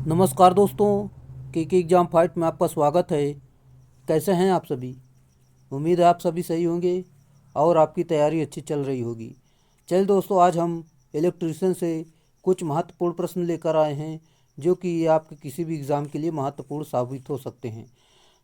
नमस्कार दोस्तों, के एग्ज़ाम फाइट में आपका स्वागत है। कैसे हैं आप सभी? उम्मीद है आप सभी सही होंगे और आपकी तैयारी अच्छी चल रही होगी। चलिए दोस्तों, आज हम इलेक्ट्रीशियन से कुछ महत्वपूर्ण प्रश्न लेकर आए हैं जो कि आपके किसी भी एग्ज़ाम के लिए महत्वपूर्ण साबित हो सकते हैं।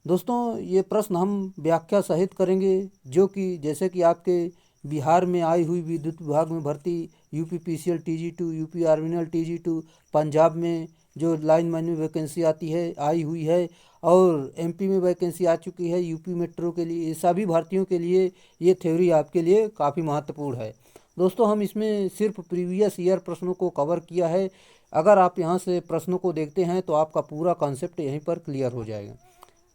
दोस्तों, ये प्रश्न हम व्याख्या सहित करेंगे जो कि जैसे कि आपके बिहार में आई हुई विद्युत विभाग में भर्ती, यूपी पीसीएल TG2, यूपी आर्मिनल TG2, पंजाब में जो लाइनमैन में वैकेंसी आती है आई हुई है, और एमपी में वैकेंसी आ चुकी है यूपी मेट्रो के लिए। ये सभी भर्तियों के लिए ये थ्योरी आपके लिए काफ़ी महत्वपूर्ण है। दोस्तों, हम इसमें सिर्फ प्रीवियस ईयर प्रश्नों को कवर किया है। अगर आप यहाँ से प्रश्नों को देखते हैं तो आपका पूरा कॉन्सेप्ट यहीं पर क्लियर हो जाएगा।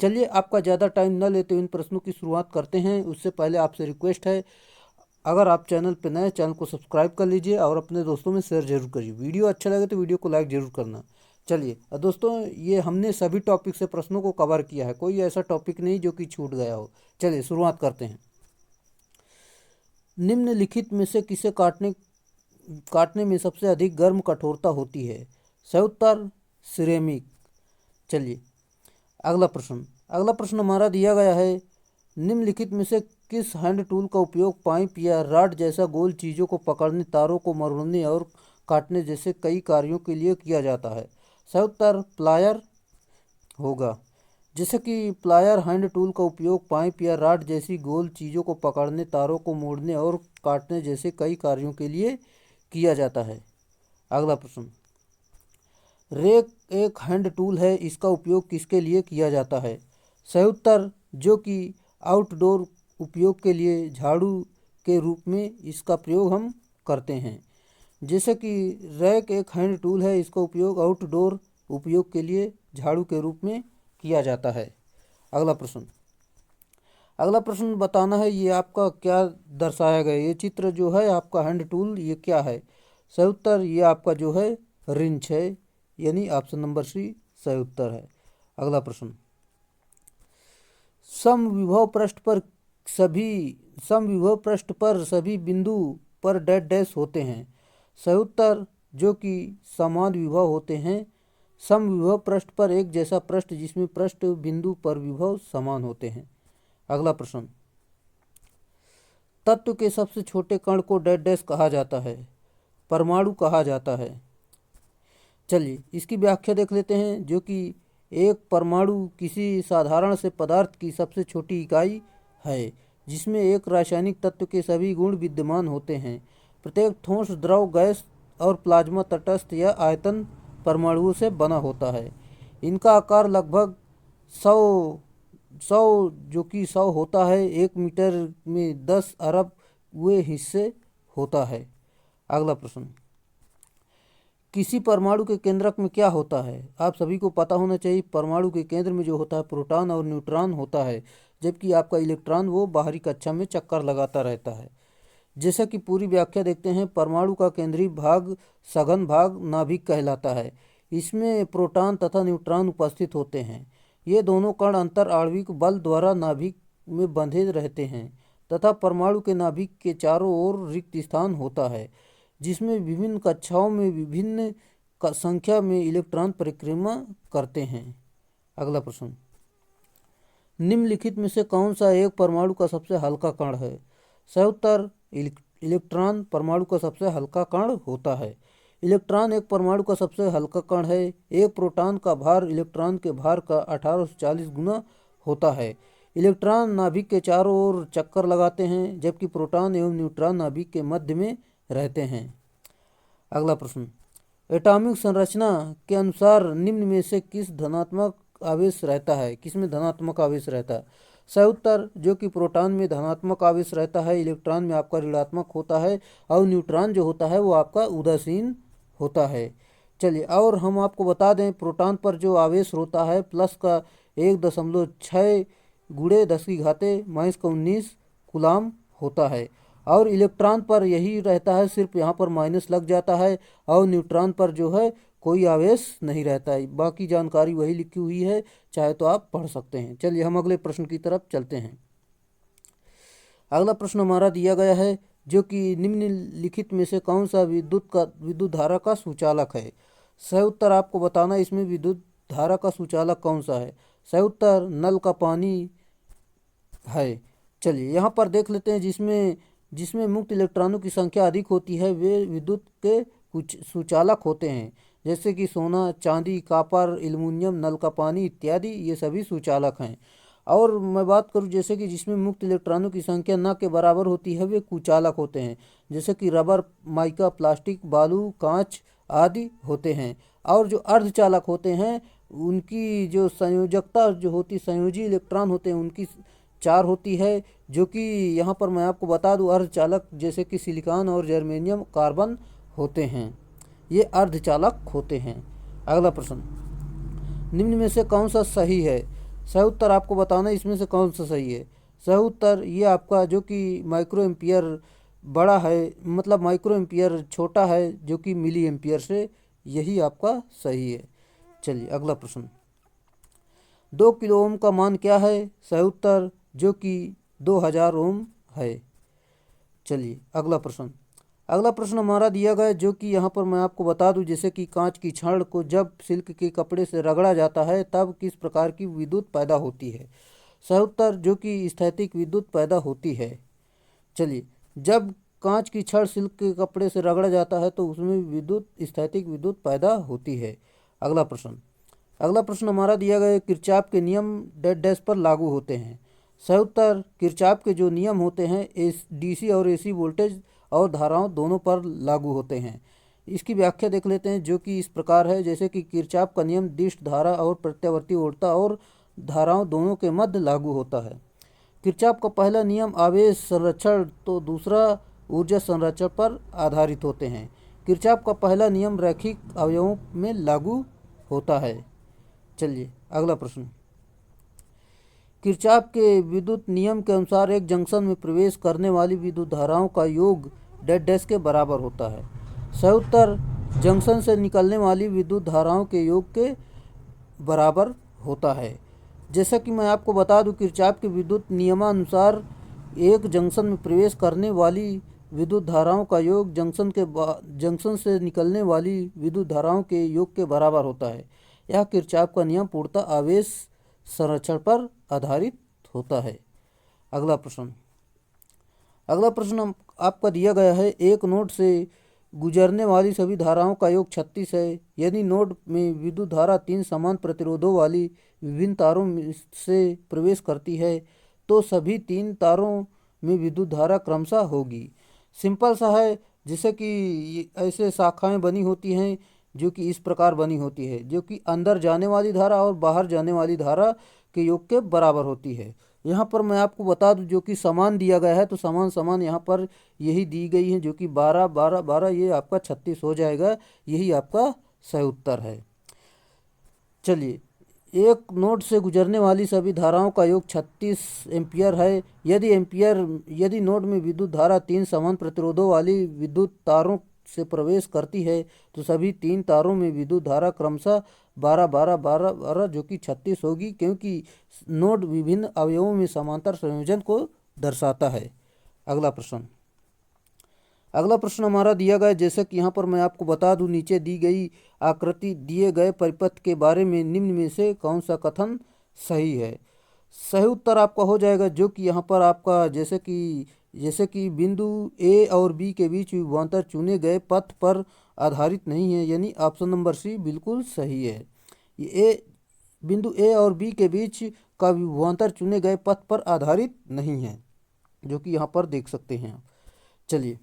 चलिए, आपका ज़्यादा टाइम न लेते हुए इन प्रश्नों की शुरुआत करते हैं। उससे पहले आपसे रिक्वेस्ट है, अगर आप चैनल पर नए, चैनल को सब्सक्राइब कर लीजिए और अपने दोस्तों में शेयर जरूर करिए। वीडियो अच्छा लगे तो वीडियो को लाइक जरूर करना। चलिए दोस्तों, ये हमने सभी टॉपिक से प्रश्नों को कवर किया है, कोई ऐसा टॉपिक नहीं जो कि छूट गया हो। चलिए शुरुआत करते हैं। निम्नलिखित में से किसे काटने काटने में सबसे अधिक गर्म कठोरता होती है? सही उत्तर सिरेमिक। चलिए अगला प्रश्न हमारा दिया गया है, निम्नलिखित में से किस हैंड टूल का उपयोग पाइप या रॉड जैसा गोल चीज़ों को पकड़ने, तारों को मरोड़ने और काटने जैसे कई कार्यों के लिए किया जाता है? सही उत्तर प्लायर होगा। जैसे कि प्लायर हैंड टूल का उपयोग पाइप या रॉड जैसी गोल चीज़ों को पकड़ने, तारों को मोड़ने और काटने जैसे कई कार्यों के लिए किया जाता है। अगला प्रश्न, रेक एक हैंड टूल है, इसका उपयोग किसके लिए किया जाता है? सही उत्तर जो कि आउटडोर उपयोग के लिए झाड़ू के रूप में इसका प्रयोग हम करते हैं। जैसे कि रैक एक हैंड टूल है, इसका उपयोग आउटडोर उपयोग के लिए झाड़ू के रूप में किया जाता है। अगला प्रश्न बताना है ये आपका क्या दर्शाया गया। ये चित्र जो है आपका हैंड टूल ये क्या है? सही उत्तर ये आपका जो है रिंच है, यानी ऑप्शन नंबर सी सही उत्तर है। अगला प्रश्न, समविभव पृष्ठ पर सभी समविभव पृष्ठ पर सभी बिंदु पर डैश डैश होते हैं। सही उत्तर जो कि समान विभव होते हैं। समविभव पृष्ठ पर एक जैसा पृष्ठ जिसमें पृष्ठ बिंदु पर विभव समान होते हैं। अगला प्रश्न, तत्व के सबसे छोटे कण को डैश डैश कहा जाता है? परमाणु कहा जाता है। चलिए इसकी व्याख्या देख लेते हैं, जो कि एक परमाणु किसी साधारण से पदार्थ की सबसे छोटी इकाई है जिसमें एक रासायनिक तत्व के सभी गुण विद्यमान होते हैं। प्रत्येक ठोस, द्रव, गैस और प्लाज्मा तटस्थ या आयतन परमाणुओं से बना होता है। इनका आकार लगभग 100 होता है। 1 मीटर में 10 अरब वे हिस्से होता है। अगला प्रश्न, किसी परमाणु के केंद्रक में क्या होता है? आप सभी को पता होना चाहिए, परमाणु के केंद्र में जो होता है प्रोटॉन और न्यूट्रॉन होता है, जबकि आपका इलेक्ट्रॉन वो बाहरी कक्षा में चक्कर लगाता रहता है। जैसा कि पूरी व्याख्या देखते हैं, परमाणु का केंद्रीय भाग सघन भाग नाभिक कहलाता है। इसमें प्रोटॉन तथा न्यूट्रॉन उपस्थित होते हैं। ये दोनों कण अंतर आणविक बल द्वारा नाभिक में बंधे रहते हैं तथा परमाणु के नाभिक के चारों ओर रिक्त स्थान होता है जिसमें विभिन्न कक्षाओं में विभिन्न संख्या में इलेक्ट्रॉन परिक्रमा करते हैं। अगला प्रश्न, निम्नलिखित में से कौन सा एक परमाणु का सबसे हल्का कण है? सही उत्तर इलेक्ट्रॉन परमाणु का सबसे हल्का कण होता है। इलेक्ट्रॉन एक परमाणु का सबसे हल्का कण है। एक प्रोटॉन का भार इलेक्ट्रॉन के भार का 1840 गुना होता है। इलेक्ट्रॉन नाभिक के चारों ओर चक्कर लगाते हैं, जबकि प्रोटॉन एवं न्यूट्रॉन नाभिक के मध्य में रहते हैं। अगला प्रश्न, एटॉमिक संरचना के अनुसार निम्न में से किस धनात्मक आवेश रहता है? किसमें धनात्मक आवेश रहता है? सही उत्तर जो कि प्रोटॉन में धनात्मक आवेश रहता है, इलेक्ट्रॉन में आपका ऋणात्मक होता है और न्यूट्रॉन जो होता है वो आपका उदासीन होता है। चलिए और हम आपको बता दें, प्रोटॉन पर जो आवेश होता है प्लस का 1.6 गुणे 10⁻⁻19 कूलाम होता है, और इलेक्ट्रॉन पर यही रहता है, सिर्फ यहाँ पर माइनस लग जाता है, और न्यूट्रॉन पर जो है कोई आवेश नहीं रहता है। बाकी जानकारी वही लिखी हुई है, चाहे तो आप पढ़ सकते हैं। चलिए हम अगले प्रश्न की तरफ चलते हैं। अगला प्रश्न हमारा दिया गया है, जो कि निम्नलिखित में से कौन सा विद्युत धारा का सुचालक है? सही उत्तर आपको बताना इसमें विद्युत धारा का सुचालक कौन सा है। सही उत्तर नल का पानी है। चलिए यहाँ पर देख लेते हैं, जिसमें जिसमें मुक्त इलेक्ट्रॉनों की संख्या अधिक होती है वे विद्युत के कुछ सुचालक होते हैं, जैसे कि सोना, चांदी, कॉपर, एल्युमिनियम, नल का पानी इत्यादि, ये सभी सुचालक हैं। और मैं बात करूं जैसे कि जिसमें मुक्त इलेक्ट्रॉनों की संख्या न के बराबर होती है वे कुचालक होते हैं, जैसे कि रबर, माइका, प्लास्टिक, बालू, कांच आदि होते हैं। और जो अर्धचालक होते हैं उनकी जो संयोजकता जो होती, संयोजी इलेक्ट्रॉन होते हैं उनकी 4 होती है, जो कि यहाँ पर मैं आपको बता दूँ अर्धचालक जैसे कि सिलिकॉन और जर्मेनियम, कार्बन होते हैं, ये अर्धचालक होते हैं। अगला प्रश्न, निम्न में से कौन सा सही है। सही उत्तर आपको बताना इसमें से कौन सा सही है। सही उत्तर ये आपका जो कि माइक्रो एम्पियर बड़ा है, मतलब माइक्रो एम्पियर छोटा है जो कि मिली एम्पियर से, यही आपका सही है। चलिए अगला प्रश्न, 2 किलो ओम का मान क्या है। सही उत्तर जो कि 2000 ओम है। चलिए अगला प्रश्न, अगला प्रश्न हमारा दिया गया जो कि यहाँ पर मैं आपको बता दूं, जैसे कि कांच की छड़ को जब सिल्क के कपड़े से रगड़ा जाता है तब किस प्रकार की विद्युत पैदा होती है। सही उत्तर जो कि स्थैतिक विद्युत पैदा होती है। चलिए, जब कांच की छड़ सिल्क के कपड़े से रगड़ा जाता है तो उसमें विद्युत, स्थैतिक विद्युत पैदा होती है। अगला प्रश्न, अगला प्रश्न हमारा दिया गया है, किरचॉफ के नियम डैश डैश पर लागू होते हैं। सही उत्तर किरचॉफ के जो नियम होते हैं डीसी और एसी वोल्टेज और धाराओं दोनों पर लागू होते हैं। इसकी व्याख्या देख लेते हैं जो कि इस प्रकार है, जैसे कि किरचॉफ का नियम दिष्ट धारा और प्रत्यावर्ती वोल्टता और धाराओं दोनों के मध्य लागू होता है। किरचॉफ का पहला नियम आवेश संरक्षण तो दूसरा ऊर्जा संरक्षण पर आधारित होते हैं। किरचॉफ का पहला नियम रैखिक अवयवों में लागू होता है। चलिए अगला प्रश्न, किरचॉफ के विद्युत नियम के अनुसार एक जंक्शन में प्रवेश करने वाली विद्युत धाराओं का योग डैश डैश के बराबर होता है। सही उत्तर जंक्शन से निकलने वाली विद्युत धाराओं के योग के बराबर होता है। जैसा कि मैं आपको बता दूं, किरचॉफ के विद्युत नियमानुसार एक जंक्शन में प्रवेश करने वाली विद्युत धाराओं का योग जंक्शन से निकलने वाली विद्युत धाराओं के योग के बराबर होता है। यह किरचॉफ का नियम पूर्णतः आवेश संरक्षण पर आधारित होता है। अगला प्रश्न, अगला प्रश्न आपका दिया गया है, एक नोड से गुजरने वाली सभी धाराओं का योग 36 है। यदि नोड में विद्युत धारा 3 समान प्रतिरोधों वाली विभिन्न तारों से प्रवेश करती है तो सभी 3 तारों में विद्युत धारा क्रमशः होगी। सिंपल सा है, जैसे कि ऐसे शाखाएं बनी होती हैं जो कि इस प्रकार बनी होती है, जो कि अंदर जाने वाली धारा और बाहर जाने वाली धारा के योग के बराबर होती है। यहाँ पर मैं आपको बता दूं जो कि समान दिया गया है तो समान समान यहाँ पर यही दी गई है, जो कि 12 12 12 ये आपका 36 हो जाएगा। यही आपका सही उत्तर है। चलिए, एक नोड से गुजरने वाली सभी धाराओं का योग 36 एम्पियर है। यदि नोड में विद्युत धारा 3 समान प्रतिरोधों वाली विद्युत तारों से प्रवेश करती है तो सभी 3 तारों में विद्युत धारा क्रमशः 12 12 12 12 जो कि 36 होगी, क्योंकि नोड विभिन्न अवयवों में समांतर संयोजन को दर्शाता है। अगला प्रश्न, अगला प्रश्न हमारा दिया गया, जैसे कि यहाँ पर मैं आपको बता दूं, नीचे दी गई आकृति दिए गए परिपथ के बारे में निम्न में से कौन सा कथन सही है। सही उत्तर आपका हो जाएगा जो कि यहाँ पर आपका जैसे कि बिंदु ए और बी के बीच विभवांतर चुने गए पथ पर आधारित नहीं है, यानी ऑप्शन नंबर सी बिल्कुल सही है। ये बिंदु ए और बी के बीच का विभवांतर चुने गए पथ पर आधारित नहीं है, जो कि यहाँ पर देख सकते हैं। चलिए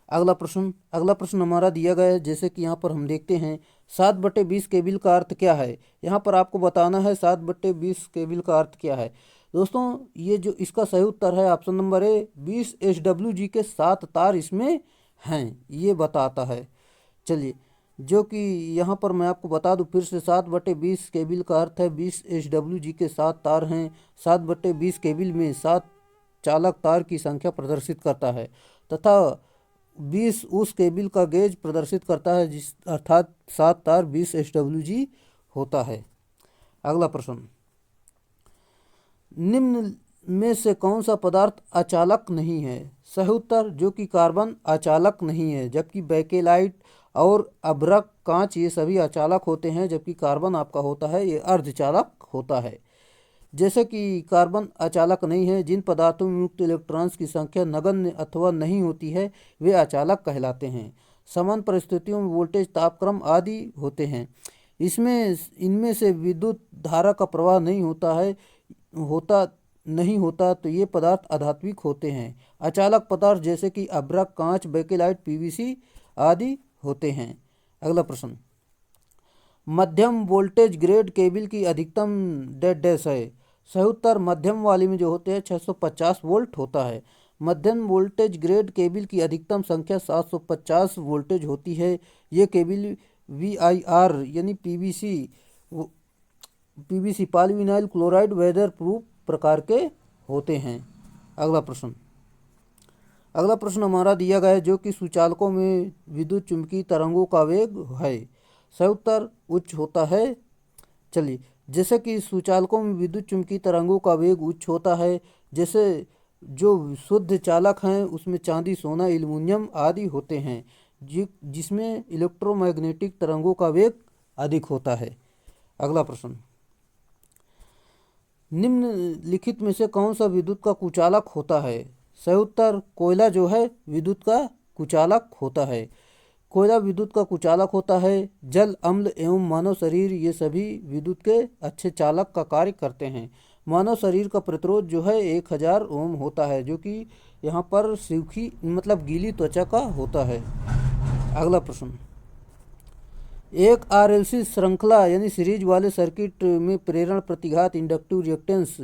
अगला प्रश्न हमारा दिया गया है, जैसे कि यहाँ पर हम देखते हैं 7/20 केबिल का अर्थ क्या है। यहाँ पर आपको बताना है 7/20 केबिल का अर्थ क्या है। दोस्तों, ये जो इसका सही उत्तर है ऑप्शन नंबर ए, 20 SWG के 7 तार इसमें हैं, ये बताता है। चलिए, जो कि यहाँ पर मैं आपको बता दूं फिर से, 7/20 केबिल का अर्थ है 20 SWG के 7 तार हैं। 7/20 केबिल में 7 चालक तार की संख्या प्रदर्शित करता है तथा 20 उस केबिल का गेज प्रदर्शित करता है, अर्थात 7 तार 20 SWG होता है। अगला प्रश्न, निम्न में से कौन सा पदार्थ अचालक नहीं है। सही उत्तर जो कि कार्बन अचालक नहीं है, जबकि बेकेलाइट और अभ्रक, कांच ये सभी अचालक होते हैं, जबकि कार्बन आपका होता है ये अर्धचालक होता है। जैसे कि कार्बन अचालक नहीं है, जिन पदार्थों में मुक्त इलेक्ट्रॉन्स की संख्या नगण्य अथवा नहीं होती है वे अचालक कहलाते हैं। समान परिस्थितियों में वोल्टेज, तापक्रम आदि होते हैं। इनमें से विद्युत धारा का प्रवाह नहीं होता तो ये पदार्थ अधात्विक होते हैं। अचालक पदार्थ जैसे कि अभ्रक, कांच, बेकेलाइट, पीवीसी आदि होते हैं। अगला प्रश्न, मध्यम वोल्टेज ग्रेड केबल की अधिकतम डेड डैश है। सही उत्तर मध्यम वाली में जो होते हैं 650 वोल्ट होता है। मध्यम वोल्टेज ग्रेड केबल की अधिकतम संख्या 750 वोल्टेज होती है। ये केबल VIR यानी PVC polyvinyl chloride weather proof प्रकार के होते हैं। अगला प्रश्न हमारा दिया गया है, जो कि सुचालकों में विद्युत चुंबकीय तरंगों का वेग है। सही उत्तर उच्च होता है। चलिए, जैसे कि सुचालकों में विद्युत चुंबकीय तरंगों का वेग उच्च होता है। जैसे जो शुद्ध चालक हैं उसमें चांदी, सोना, एल्युमिनियम आदि होते हैं, जिसमें इलेक्ट्रोमैग्नेटिक तरंगों का वेग अधिक होता है। अगला प्रश्न, निम्नलिखित में से कौन सा विद्युत का कुचालक होता है। सही उत्तर कोयला जो है विद्युत का कुचालक होता है। कोयला विद्युत का कुचालक होता है। जल, अम्ल एवं मानव शरीर ये सभी विद्युत के अच्छे चालक का कार्य करते हैं। मानव शरीर का प्रतिरोध जो है 1000 ओम होता है, जो कि यहाँ पर सूखी मतलब गीली त्वचा का होता है। अगला प्रश्न, एक RLC श्रृंखला यानी सीरीज वाले सर्किट में प्रेरण प्रतिघात इंडक्टिव रिएक्टेंस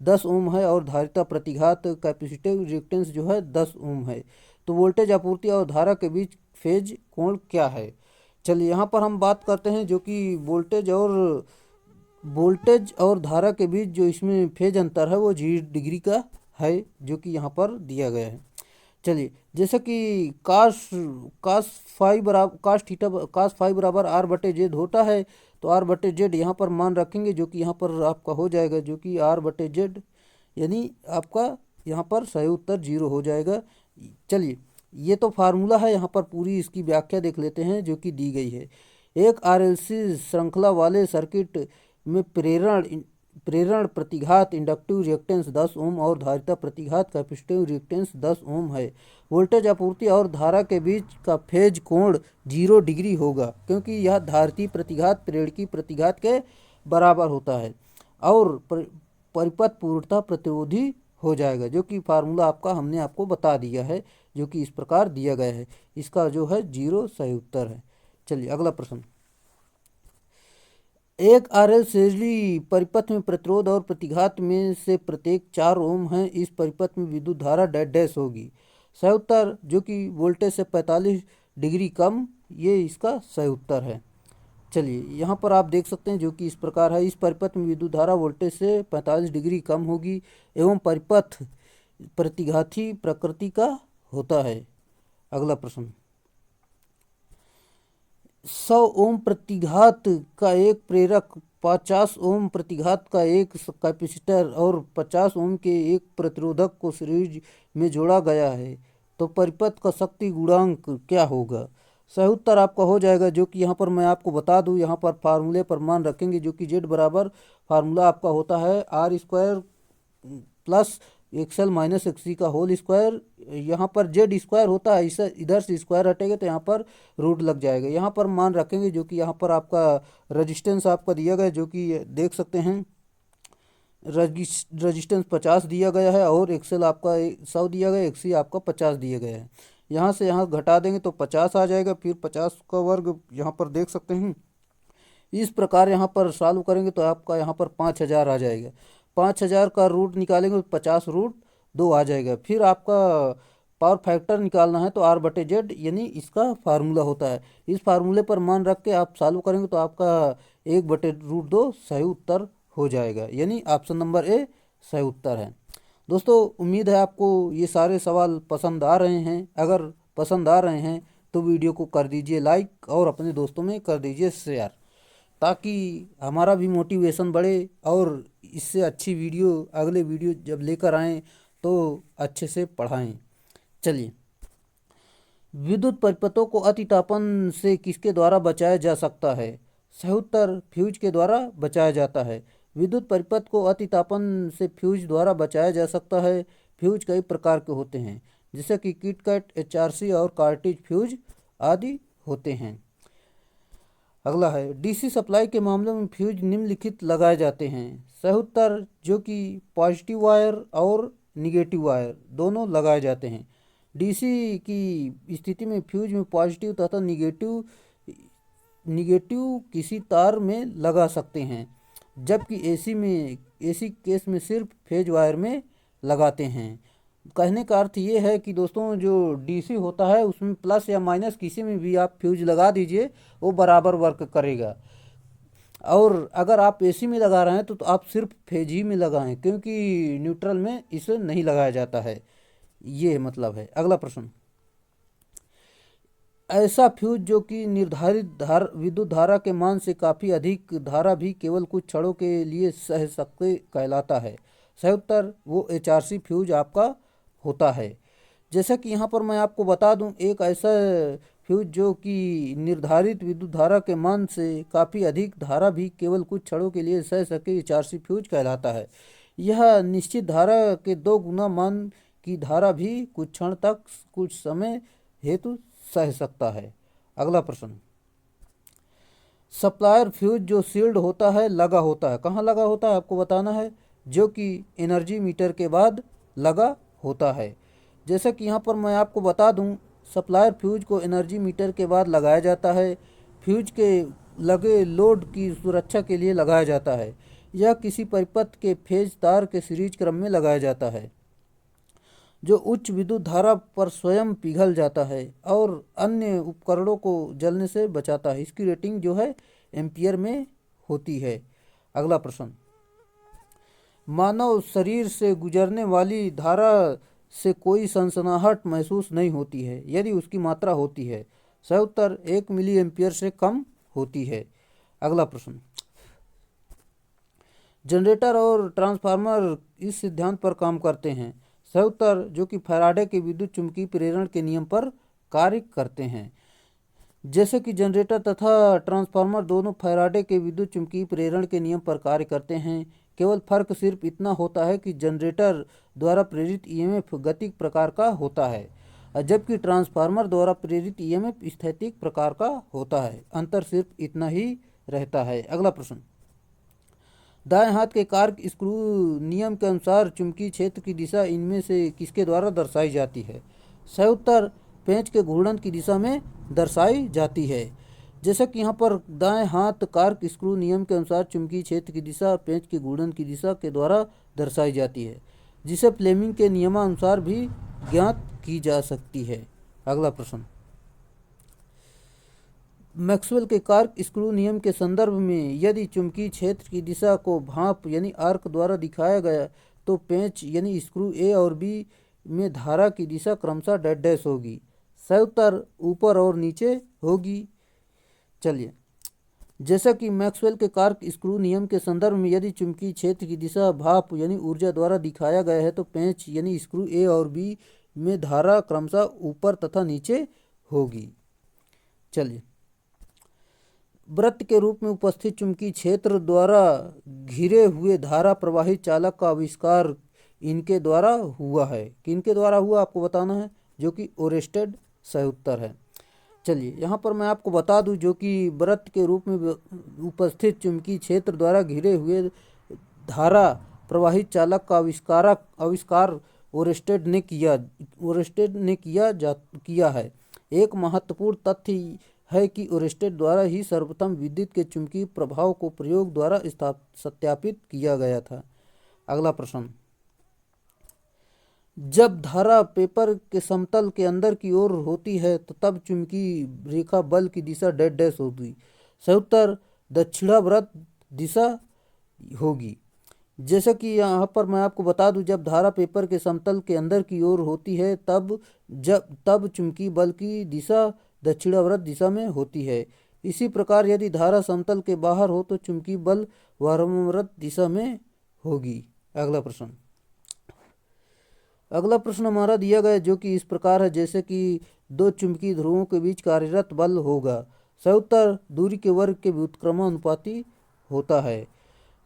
10 ओम है और धारिता प्रतिघात कैपेसिटिव रिएक्टेंस जो है 10 ओम है। तो वोल्टेज आपूर्ति और धारा के बीच फेज कोण क्या है। चलिए, यहाँ पर हम बात करते हैं जो कि वोल्टेज और धारा के बीच जो इसमें फेज अंतर है वो 0 डिग्री का है, जो कि यहाँ पर दिया गया है। चलिए, जैसे कि कास फाई बराबर R/Z होता है, तो R/Z यहाँ पर मान रखेंगे, जो कि यहाँ पर आपका हो जाएगा, जो कि R/Z यानी आपका यहाँ पर सही उत्तर 0 हो जाएगा। चलिए, ये तो फार्मूला है, यहाँ पर पूरी इसकी व्याख्या देख लेते हैं जो कि दी गई है। एक RLC श्रृंखला वाले सर्किट में प्रेरण प्रतिघात इंडक्टिव रिएक्टेंस 10 ओम और धारिता प्रतिघात कैपेसिटिव रिएक्टेंस 10 ओम है। वोल्टेज आपूर्ति और धारा के बीच का फेज कोण 0 डिग्री होगा, क्योंकि यह धारिती प्रतिघात प्रेरकी प्रतिघात के बराबर होता है और परिपथ पूर्णतः प्रतिरोधी हो जाएगा, जो कि फार्मूला हमने आपको बता दिया है, जो कि इस प्रकार दिया गया है। इसका जो है 0 सही उत्तर है। चलिए, अगला प्रश्न, एक RL श्रेणी परिपथ में प्रतिरोध और प्रतिघात में से प्रत्येक 4 ओम है। इस परिपथ में विद्युत धारा डैश डैश होगी। सही उत्तर जो कि वोल्टेज से 45 डिग्री कम, ये इसका सही उत्तर है। चलिए, यहाँ पर आप देख सकते हैं जो कि इस प्रकार है। इस परिपथ में विद्युत धारा वोल्टेज से 45 डिग्री कम होगी एवं परिपथ प्रतिघाती प्रकृति का होता है। अगला प्रश्न, 100 ओम प्रतिघात का एक प्रेरक, 50 ओम प्रतिघात का एक कैपेसिटर और 50 ओम के एक प्रतिरोधक को सीरीज में जोड़ा गया है, तो परिपथ का शक्ति गुणांक क्या होगा। सही उत्तर आपका हो जाएगा, जो कि यहाँ पर मैं आपको बता दूँ, यहाँ पर फार्मूले पर मान रखेंगे, जो कि Z बराबर फार्मूला आपका होता है R² plus XL minus XC का होल स्क्वायर। यहाँ पर Z² होता है, इसे इधर से स्क्वायर हटेगा तो यहाँ पर रूट लग जाएगा। यहाँ पर मान रखेंगे, जो कि यहाँ पर आपका रजिस्टेंस आपका दिया गया, जो कि देख सकते हैं रजिस्टेंस 50 दिया गया है और XL आपका 100 दिया गया, XC आपका 50 दिया गया है। यहाँ से यहाँ घटा देंगे तो 50 आ जाएगा, फिर 50 का वर्ग यहाँ पर देख सकते हैं। इस प्रकार यहाँ पर सॉल्व करेंगे तो आपका यहाँ पर 5000 आ जाएगा। 5000 का रूट निकालेंगे तो 50√2 आ जाएगा। फिर आपका पावर फैक्टर निकालना है तो R/Z यानी इसका फार्मूला होता है। इस फार्मूले पर मान रख के आप सॉल्व करेंगे तो आपका 1/√2 सही उत्तर हो जाएगा, यानी ऑप्शन नंबर ए सही उत्तर है। दोस्तों, उम्मीद है आपको ये सारे सवाल पसंद आ रहे हैं। अगर पसंद आ रहे हैं तो वीडियो को कर दीजिए लाइक और अपने दोस्तों में कर दीजिए शेयर, ताकि हमारा भी मोटिवेशन बढ़े और इससे अच्छी वीडियो अगले वीडियो जब लेकर आएँ तो अच्छे से पढ़ाएं। चलिए, विद्युत परिपथों को अतितापन से किसके द्वारा बचाया जा सकता है? सही उत्तर फ्यूज के द्वारा बचाया जाता है। विद्युत परिपथ को अतितापन से फ्यूज द्वारा बचाया जा सकता है। फ्यूज कई प्रकार के होते हैं, जैसे कि किटकैट, एचआरसी और कार्टिज फ्यूज आदि होते हैं। अगला है, डीसी सप्लाई के मामले में फ्यूज निम्नलिखित लगाए जाते हैं। सही उत्तर जो कि पॉजिटिव वायर और निगेटिव वायर दोनों लगाए जाते हैं। डीसी की स्थिति में फ्यूज में पॉजिटिव तथा निगेटिव निगेटिव किसी तार में लगा सकते हैं, जबकि एसी केस में सिर्फ फेज वायर में लगाते हैं। कहने का अर्थ ये है कि दोस्तों जो डीसी होता है उसमें प्लस या माइनस किसी में भी आप फ्यूज लगा दीजिए, वो बराबर वर्क करेगा। और अगर आप एसी में लगा रहे हैं तो आप सिर्फ फेज ही में लगाएं, क्योंकि न्यूट्रल में इसे नहीं लगाया जाता है। ये मतलब है। अगला प्रश्न, ऐसा फ्यूज जो कि निर्धारित विद्युत धारा के मान से काफ़ी अधिक धारा भी केवल कुछ क्षणों के लिए सह सकते कहलाता है। सही उत्तर वो एचआरसी फ्यूज आपका होता है। जैसा कि यहाँ पर मैं आपको बता दूं, एक ऐसा फ्यूज जो कि निर्धारित विद्युत धारा के मान से काफ़ी अधिक धारा भी केवल कुछ क्षणों के लिए सह सके एचआरसी फ्यूज कहलाता है। यह निश्चित धारा के 2 गुना मान की धारा भी कुछ क्षण तक कुछ समय हेतु सह सकता है। अगला प्रश्न, सप्लायर फ्यूज जो सील्ड होता है लगा होता है, कहाँ लगा होता है आपको बताना है, जो कि एनर्जी मीटर के बाद लगा होता है। जैसा कि यहाँ पर मैं आपको बता दूं, सप्लायर फ्यूज को एनर्जी मीटर के बाद लगाया जाता है। फ्यूज के लगे लोड की सुरक्षा के लिए लगाया जाता है। यह किसी परिपथ के फेज तार के सीरीज क्रम में लगाया जाता है, जो उच्च विद्युत धारा पर स्वयं पिघल जाता है और अन्य उपकरणों को जलने से बचाता है। इसकी रेटिंग जो है एम्पियर में होती है। अगला प्रश्न, मानव शरीर से गुजरने वाली धारा से कोई सनसनाहट महसूस नहीं होती है यदि उसकी मात्रा होती है। सही उत्तर 1 मिली एम्पियर से कम होती है। अगला प्रश्न, जनरेटर और ट्रांसफार्मर इस सिद्धांत पर काम करते हैं। सही उत्तर जो कि फैराडे के विद्युत चुम्बकीय प्रेरण के नियम पर कार्य करते हैं। जैसे कि जनरेटर तथा ट्रांसफार्मर दोनों फैराडे के विद्युत चुम्बकीय प्रेरण के नियम पर कार्य करते हैं। केवल फर्क सिर्फ इतना होता है कि जनरेटर द्वारा प्रेरित ईएमएफ गतिक प्रकार का होता है, जबकि ट्रांसफार्मर द्वारा प्रेरित ईएमएफ स्थैतिक प्रकार का होता है। अंतर सिर्फ इतना ही रहता है। अगला प्रश्न, दाएं हाथ के कार्क स्क्रू नियम के अनुसार चुंबकीय क्षेत्र की दिशा इनमें से किसके द्वारा दर्शाई जाती है? सही उत्तर पेंच के घूर्णन की दिशा में दर्शाई जाती है। जैसा कि यहाँ पर दाएं हाथ कार्क स्क्रू नियम के अनुसार चुंबकीय क्षेत्र की दिशा पेंच के घूर्णन की दिशा के द्वारा दर्शाई जाती है, जिसे फ्लेमिंग के नियमानुसार भी ज्ञात की जा सकती है। अगला प्रश्न, मैक्सवेल के कार्क स्क्रू नियम के संदर्भ में यदि चुंबकीय क्षेत्र की दिशा को भाप यानी आर्क द्वारा दिखाया गया तो पेंच यानी स्क्रू ए और बी में धारा की दिशा क्रमशः डैश डैश होगी। सही उत्तर ऊपर और नीचे होगी। चलिए, जैसा कि मैक्सवेल के कार्क स्क्रू नियम के संदर्भ में यदि चुंबकीय क्षेत्र की दिशा भाप यानी ऊर्जा द्वारा दिखाया गया है तो पेंच यानी स्क्रू ए और बी में धारा क्रमशः ऊपर तथा नीचे होगी। चलिए, वृत्त के रूप में उपस्थित चुंबकीय क्षेत्र द्वारा घिरे हुए धारा प्रवाहित चालक का आविष्कार इनके द्वारा हुआ है। किनके द्वारा हुआ आपको बताना है, जो कि ओरेस्टेड सही उत्तर है। चलिए, यहाँ पर मैं आपको बता दूं, जो कि वृत्त के रूप में उपस्थित चुंबकीय क्षेत्र द्वारा घिरे हुए धारा प्रवाहित चालक का आविष्कार ओरेस्टेड ने किया है। एक महत्वपूर्ण तथ्य है कि ओरेस्टेड द्वारा ही सर्वप्रथम विद्युत के चुंबकीय प्रभाव को प्रयोग द्वारा सत्यापित किया गया था। अगला प्रश्न, जब धारा पेपर के समतल के अंदर की ओर होती है तो तब चुंबकीय रेखा बल की दिशा डैश डैश होगी। सही उत्तर दक्षिणावर्त दिशा होगी। जैसा कि यहाँ पर मैं आपको बता दूं, जब धारा पेपर के समतल के अंदर की ओर होती है तब चुंबकीय बल की दिशा दक्षिणावर्त दिशा में होती है। इसी प्रकार यदि धारा समतल के बाहर हो तो चुंबकीय बल वामावर्त दिशा में होगी। अगला प्रश्न हमारा दिया गया, जो कि इस प्रकार है। जैसे कि दो चुंबकीय ध्रुवों के बीच कार्यरत बल होगा? सही उत्तर दूरी के वर्ग के व्युत्क्रमानुपाती होता है।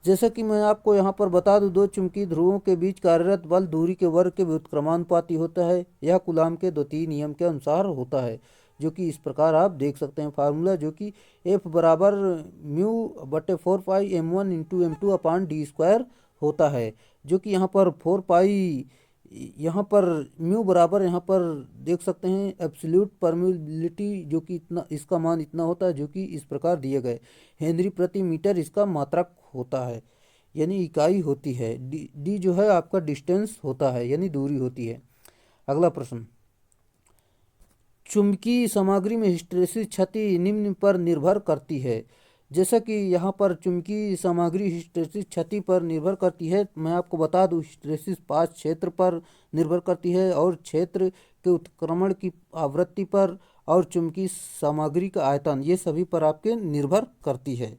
जैसा कि मैं आपको यहाँ पर बता दूं, दो चुंबकीय ध्रुवों के बीच कार्यरत बल दूरी के वर्ग के व्युत्क्रमानुपाती होता है। यह कूलाम के द्वितीय नियम के अनुसार होता है, जो कि इस प्रकार आप देख सकते हैं फार्मूला, जो कि F बराबर μ/4πm1 × m2/d² होता है, जो कि यहाँ पर 4 पाई, यहाँ पर म्यू बराबर, यहाँ पर देख सकते हैं एब्सोल्यूट परमिबिलिटी, जो कि इतना, इसका मान इतना होता है, जो कि इस प्रकार दिए गए हेनरी प्रति मीटर इसका मात्रक होता है, यानी इकाई होती है। डी जो है आपका डिस्टेंस होता है, यानी दूरी होती है। अगला प्रश्न, चुंबकीय सामग्री में हिस्टैरिसीस क्षति निम्न पर निर्भर करती है। जैसा कि यहाँ पर चुंबकीय सामग्री हिस्टैरिसीस क्षति पर निर्भर करती है। मैं आपको बता दूं, हिस्टैरिसीस 5 क्षेत्र पर निर्भर करती है, और क्षेत्र के उत्क्रमण की आवृत्ति पर, और चुंबकीय सामग्री का आयतन, ये सभी पर आपके निर्भर करती है।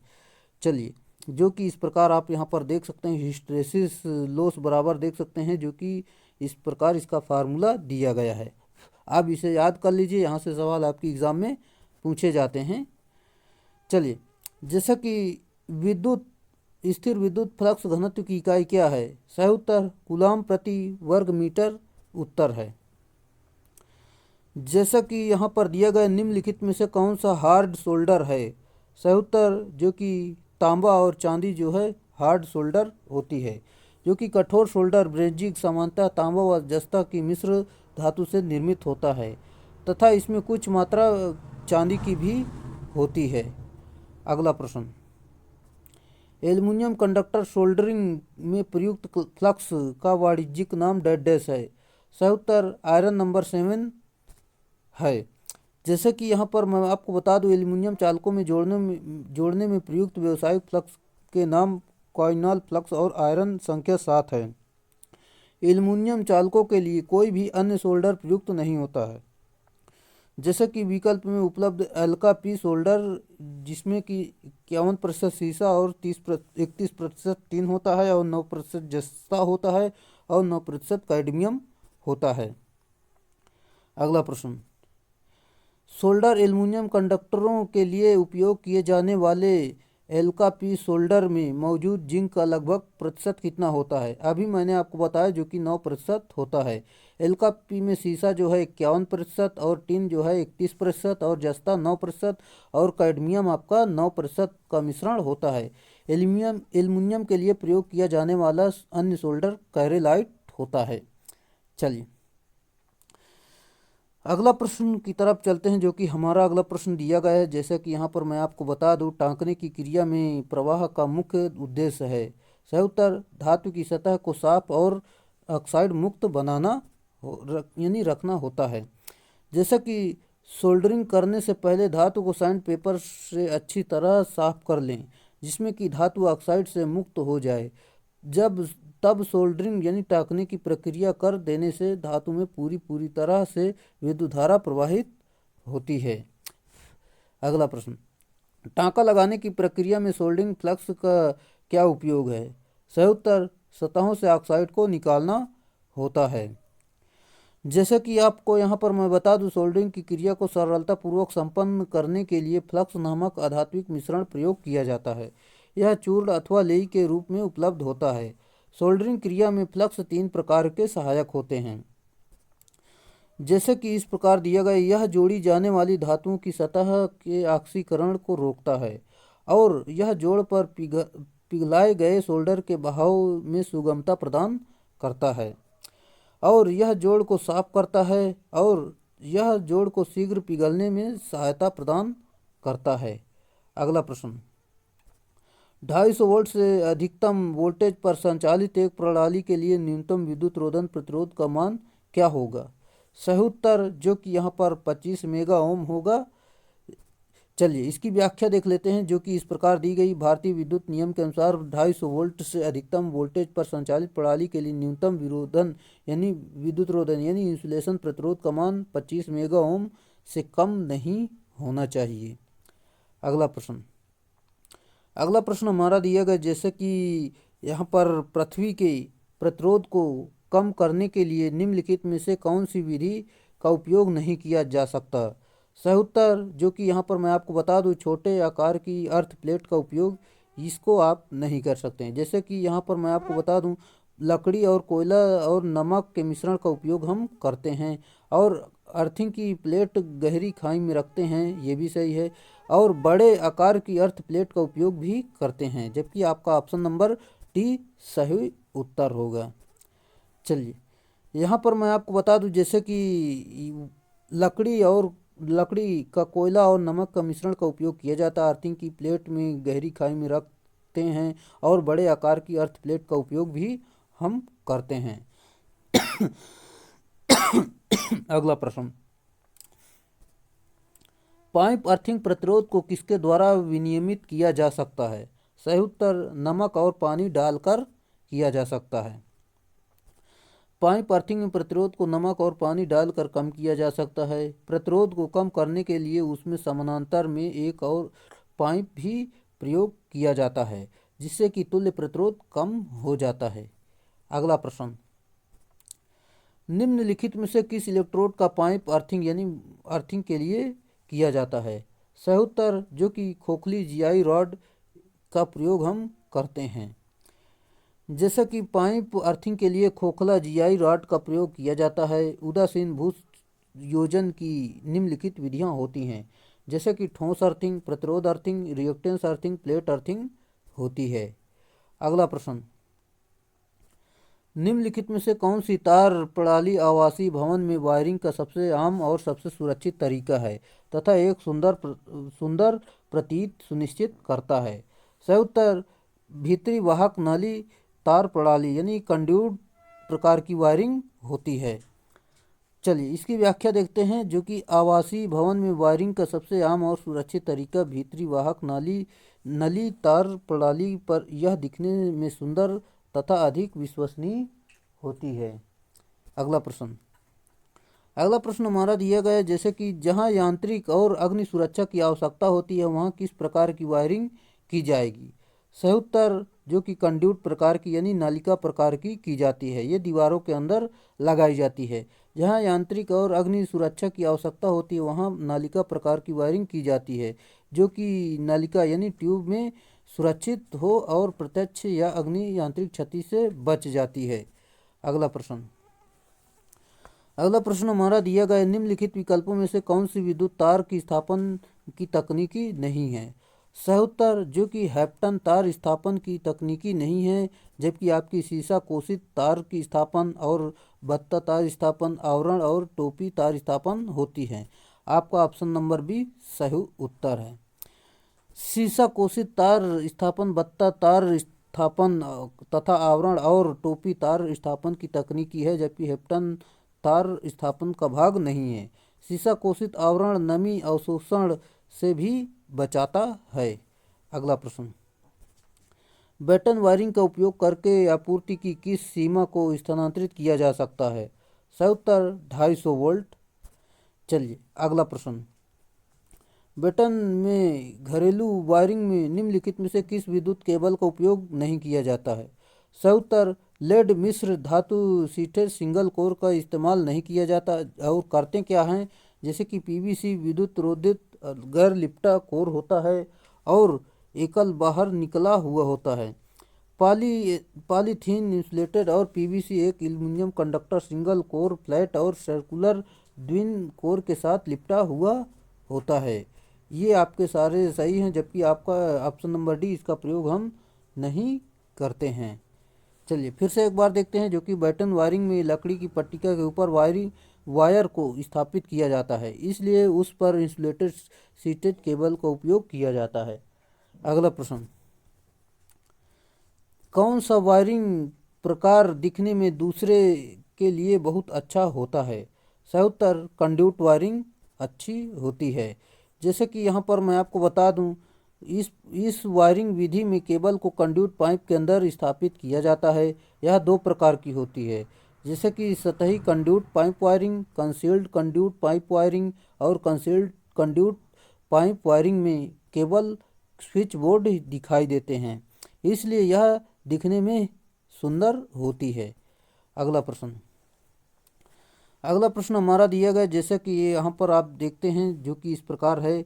चलिए, जो कि इस प्रकार आप यहाँ पर देख सकते हैं, हिस्टैरिसीस लॉस बराबर देख सकते हैं, जो कि इस प्रकार इसका फार्मूला दिया गया है। आप इसे याद कर लीजिए, यहाँ से सवाल आपकी एग्जाम में पूछे जाते हैं। चलिए, जैसा कि विद्युत स्थिर विद्युत फ्लक्स घनत्व की इकाई क्या है? सही उत्तर कूलाम प्रति वर्ग मीटर उत्तर है। जैसा कि यहाँ पर दिया गया निम्नलिखित में से कौन सा हार्ड सोल्डर है? सही उत्तर जो कि तांबा और चांदी जो है हार्ड सोल्डर होती है। जो कि कठोर सोल्डर ब्रेजिक सामान्यतः तांबा व जस्ता की मिश्र धातु से निर्मित होता है, तथा इसमें कुछ मात्रा चांदी की भी होती है। अगला प्रश्न, एल्युमिनियम कंडक्टर सोल्डरिंग में प्रयुक्त फ्लक्स का वाणिज्यिक नाम डैश है। सही उत्तर आयरन नंबर 7 है। जैसे कि यहाँ पर मैं आपको बता दूं, एल्युमिनियम चालकों में जोड़ने में प्रयुक्त व्यावसायिक फ्लक्स के नाम कॉइनल फ्लक्स और आयरन संख्या 7 है। एल्युमिनियम चालकों के लिए कोई भी अन्य सोल्डर प्रयुक्त नहीं होता है। जैसे कि विकल्प में उपलब्ध एल्का पी सोल्डर, जिसमें कि 51% सीसा और 31% टिन होता है, और 9% जस्ता होता है, और 9% कैडमियम होता है। अगला प्रश्न, सोल्डर एल्युमिनियम कंडक्टरों के लिए उपयोग किए जाने वाले एल्का पी सोल्डर में मौजूद जिंक का लगभग प्रतिशत कितना होता है? अभी मैंने आपको बताया, जो कि 9% होता है। एल्का पी में सीसा जो है 51%, और टिन जो है 31%, और जस्ता 9%, और कैडमियम आपका 9% का मिश्रण होता है। एल्युमिनियम के लिए प्रयोग किया जाने वाला अन्य सोल्डर कैरेलाइट होता है। चलिए, अगला प्रश्न की तरफ चलते हैं, जो कि हमारा अगला प्रश्न दिया गया है। जैसा कि यहाँ पर मैं आपको बता दूं, टाँकने की क्रिया में प्रवाह का मुख्य उद्देश्य है। सही उत्तर धातु की सतह को साफ और ऑक्साइड मुक्त बनाना यानी रखना होता है। जैसा कि सोल्डरिंग करने से पहले धातु को सैंड पेपर से अच्छी तरह साफ कर लें, जिसमें कि धातु ऑक्साइड से मुक्त हो जाए। तब सोल्डरिंग यानी टाँकने की प्रक्रिया कर देने से धातु में पूरी तरह से विद्युत धारा प्रवाहित होती है। अगला प्रश्न, टाँका लगाने की प्रक्रिया में सोल्डरिंग फ्लक्स का क्या उपयोग है? सही उत्तर सतहों से ऑक्साइड को निकालना होता है। जैसा कि आपको यहाँ पर मैं बता दूं, सोल्डरिंग की क्रिया को सरलतापूर्वक संपन्न करने के लिए फ्लक्स नामक अधात्विक मिश्रण प्रयोग किया जाता है। यह चूर्ण अथवा लेई के रूप में उपलब्ध होता है। सोल्डरिंग क्रिया में फ्लक्स 3 प्रकार के सहायक होते हैं। जैसे कि इस प्रकार दिया गया, यह जोड़ी जाने वाली धातुओं की सतह के ऑक्सीकरण को रोकता है, और यह जोड़ पर पिघलाए गए सोल्डर के बहाव में सुगमता प्रदान करता है, और यह जोड़ को साफ करता है, और यह जोड़ को शीघ्र पिघलने में सहायता प्रदान करता है। अगला प्रश्न, 250 वोल्ट से अधिकतम वोल्टेज पर संचालित एक प्रणाली के लिए न्यूनतम विद्युत रोधन प्रतिरोध का मान क्या होगा? सही उत्तर जो कि यहाँ पर 25 मेगा ओम होगा। चलिए, इसकी व्याख्या देख लेते हैं, जो कि इस प्रकार दी गई। भारतीय विद्युत नियम के अनुसार 250 वोल्ट से अधिकतम वोल्टेज पर संचालित प्रणाली के लिए न्यूनतम विद्युत रोधन यानी इंसुलेशन प्रतिरोध का मान 25 मेगा ओम से कम नहीं होना चाहिए। अगला प्रश्न हमारा दिया गया, जैसे कि यहाँ पर पृथ्वी के प्रतिरोध को कम करने के लिए निम्नलिखित में से कौन सी विधि का उपयोग नहीं किया जा सकता। सही उत्तर, जो कि यहाँ पर मैं आपको बता दूँ, छोटे आकार की अर्थ प्लेट का उपयोग इसको आप नहीं कर सकते हैं। जैसे कि यहाँ पर मैं आपको बता दूँ, लकड़ी और कोयला और नमक के मिश्रण का उपयोग हम करते हैं, और अर्थिंग की प्लेट गहरी खाई में रखते हैं, ये भी सही है। और बड़े आकार की अर्थ प्लेट का उपयोग भी करते हैं, जबकि आपका ऑप्शन नंबर डी सही उत्तर होगा। चलिए, यहाँ पर मैं आपको बता दूं, जैसे कि लकड़ी का कोयला और नमक का मिश्रण का उपयोग किया जाता है, अर्थिंग की प्लेट में गहरी खाई में रखते हैं, और बड़े आकार की अर्थ प्लेट का उपयोग भी हम करते हैं। अगला प्रश्न, पाइप अर्थिंग प्रतिरोध को किसके द्वारा विनियमित किया जा सकता है? सही उत्तर, नमक और पानी डालकर किया जा सकता है। पाइप अर्थिंग में प्रतिरोध को नमक और पानी डालकर कम किया जा सकता है। प्रतिरोध को कम करने के लिए उसमें समानांतर में एक और पाइप भी प्रयोग किया जाता है, जिससे कि तुल्य प्रतिरोध कम हो जाता है। अगला प्रश्न, निम्नलिखित में से किस इलेक्ट्रोड का पाइप अर्थिंग यानी अर्थिंग के लिए किया जाता है? सही उत्तर, जो कि खोखली जीआई रॉड का प्रयोग हम करते हैं। जैसा कि पाइप अर्थिंग के लिए खोखला जीआई रॉड का प्रयोग किया जाता है। उदासीन भू योजन की निम्नलिखित विधियां होती हैं, जैसे कि ठोस अर्थिंग, प्रतिरोध earthing, reactance earthing, plate earthing होती है। अगला प्रश्न, निम्नलिखित में से कौन सी तार प्रणाली आवासीय भवन में वायरिंग का सबसे आम और सबसे सुरक्षित तरीका है तथा एक सुंदर प्रतीत सुनिश्चित करता है? सही उत्तर, भीतरी वाहक नाली तार प्रणाली यानी कंड्यूट प्रकार की वायरिंग होती है। चलिए, इसकी व्याख्या देखते हैं, जो कि आवासीय भवन में वायरिंग का सबसे आम और सुरक्षित तरीका भीतरी वाहक नली तार प्रणाली पर यह दिखने में सुंदर तथा अधिक विश्वसनीय होती है। अगला प्रश्न हमारा दिया गया है, जैसे कि जहां यांत्रिक और अग्नि सुरक्षा की आवश्यकता होती है वहां किस प्रकार की वायरिंग की जाएगी? सही उत्तर, जो कि कंड्यूट प्रकार की यानी नालिका प्रकार की जाती है। ये दीवारों के अंदर लगाई जाती है। जहां यांत्रिक और अग्नि सुरक्षा की आवश्यकता होती है वहां नालिका प्रकार की वायरिंग की जाती है, जो कि नालिका यानी ट्यूब में सुरक्षित हो और प्रत्यक्ष या अग्नि यांत्रिक क्षति से बच जाती है। अगला प्रश्न हमारा दिया गया, निम्नलिखित विकल्पों में से कौन सी विद्युत तार की स्थापन की तकनीकी नहीं है? सही उत्तर, जो कि हैप्टन तार स्थापन की तकनीकी नहीं है, जबकि आपकी सीसा कोशित तार की स्थापन और बत्ता तार स्थापन, आवरण और टोपी तार स्थापन होती है। आपका ऑप्शन नंबर बी सही उत्तर है। सीसा कोशित तार स्थापन, बत्ता तार स्थापन तथा आवरण और टोपी तार स्थापन की तकनीकी है, जबकि हैप्टन तार स्थापन का भाग नहीं है। सीसा कोशित आवरण नमी अवशोषण से भी बचाता है। अगला प्रश्न, बैटन वायरिंग का उपयोग करके आपूर्ति की किस सीमा को स्थानांतरित किया जा सकता है? सही उत्तर, 250 वोल्ट। चलिए, अगला प्रश्न, बैटन में घरेलू वायरिंग में निम्नलिखित में से किस विद्युत केबल का उपयोग नहीं किया जाता है? सही उत्तर, लेड मिश्र धातु सीटेड सिंगल कोर का इस्तेमाल नहीं किया जाता। और करते क्या हैं, जैसे कि पीवीसी विद्युत रोधित गैर लिपटा कोर होता है और एकल बाहर निकला हुआ होता है। पॉलीथीन इंसुलेटेड और पीवीसी एक aluminium conductor single core flat और सर्कुलर ट्विन कोर के साथ लिपटा हुआ होता है। ये आपके सारे सही हैं, जबकि आपका ऑप्शन नंबर डी, इसका प्रयोग हम नहीं करते हैं। चलिए फिर से एक बार देखते हैं, जो कि बैटन वायरिंग में लकड़ी की पट्टिका के ऊपर वायर को स्थापित किया जाता है, इसलिए उस पर इंसुलेटेड सीटेड केबल का उपयोग किया जाता है। अगला प्रश्न, कौन सा वायरिंग प्रकार दिखने में दूसरे के लिए बहुत अच्छा होता है? सही उत्तर, कंड्यूट वायरिंग अच्छी होती है। जैसे कि यहाँ पर मैं आपको बता दूं, इस वायरिंग विधि में केबल को कंड्यूट पाइप के अंदर स्थापित किया जाता है। यह दो प्रकार की होती है, जैसे कि सतही conduit pipe wiring, concealed conduit pipe wiring. और कंसील्ड कंड्यूट पाइप वायरिंग में केबल स्विच बोर्ड दिखाई देते हैं, इसलिए यह दिखने में सुंदर होती है। अगला अगला प्रश्न हमारा दिया गया जैसा कि ये यहाँ पर आप देखते हैं जो कि इस प्रकार है,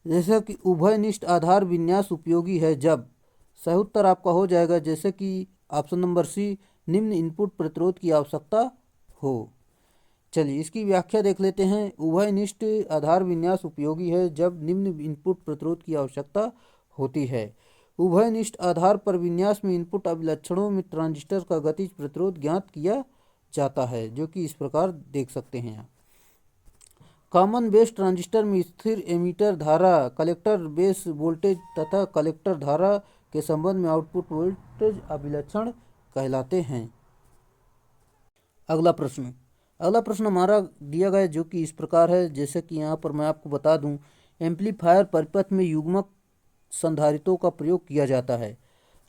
जैसा कि उभयनिष्ठ आधार विन्यास उपयोगी है जब। सही उत्तर आपका हो जाएगा जैसे कि ऑप्शन नंबर सी, निम्न इनपुट प्रतिरोध की आवश्यकता हो। चलिए इसकी व्याख्या देख लेते हैं। उभयनिष्ठ आधार विन्यास उपयोगी है जब निम्न इनपुट प्रतिरोध की आवश्यकता होती है। उभयनिष्ठ आधार पर विन्यास में इनपुट अभिलक्षणों में ट्रांजिस्टर का गतिज प्रतिरोध ज्ञात किया जाता है, जो कि इस प्रकार देख सकते हैं आप। कॉमन बेस ट्रांजिस्टर में स्थिर एमीटर धारा कलेक्टर बेस वोल्टेज तथा कलेक्टर धारा के संबंध में आउटपुट वोल्टेज अभिलक्षण कहलाते हैं। अगला प्रश्न हमारा दिया गया जो कि इस प्रकार है, जैसे कि यहाँ पर मैं आपको बता दूं, एम्पलीफायर परिपथ में युग्मक संधारित्रों का प्रयोग किया जाता है।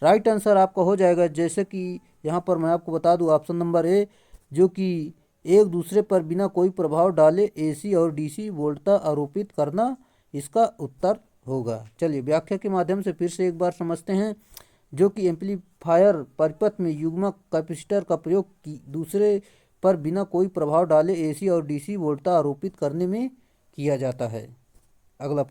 राइट आंसर आपका हो जाएगा जैसे कि यहाँ पर मैं आपको बता दूं ऑप्शन नंबर ए, जो कि एक दूसरे पर बिना कोई प्रभाव डाले एसी और डीसी वोल्टता आरोपित करना इसका उत्तर होगा। चलिए व्याख्या के माध्यम से फिर से एक बार समझते हैं। जो कि एम्पलीफायर परिपथ में युग्मक कैपेसिटर का प्रयोग दूसरे पर बिना कोई प्रभाव डाले एसी और डीसी वोल्टता आरोपित करने में किया जाता है। अगला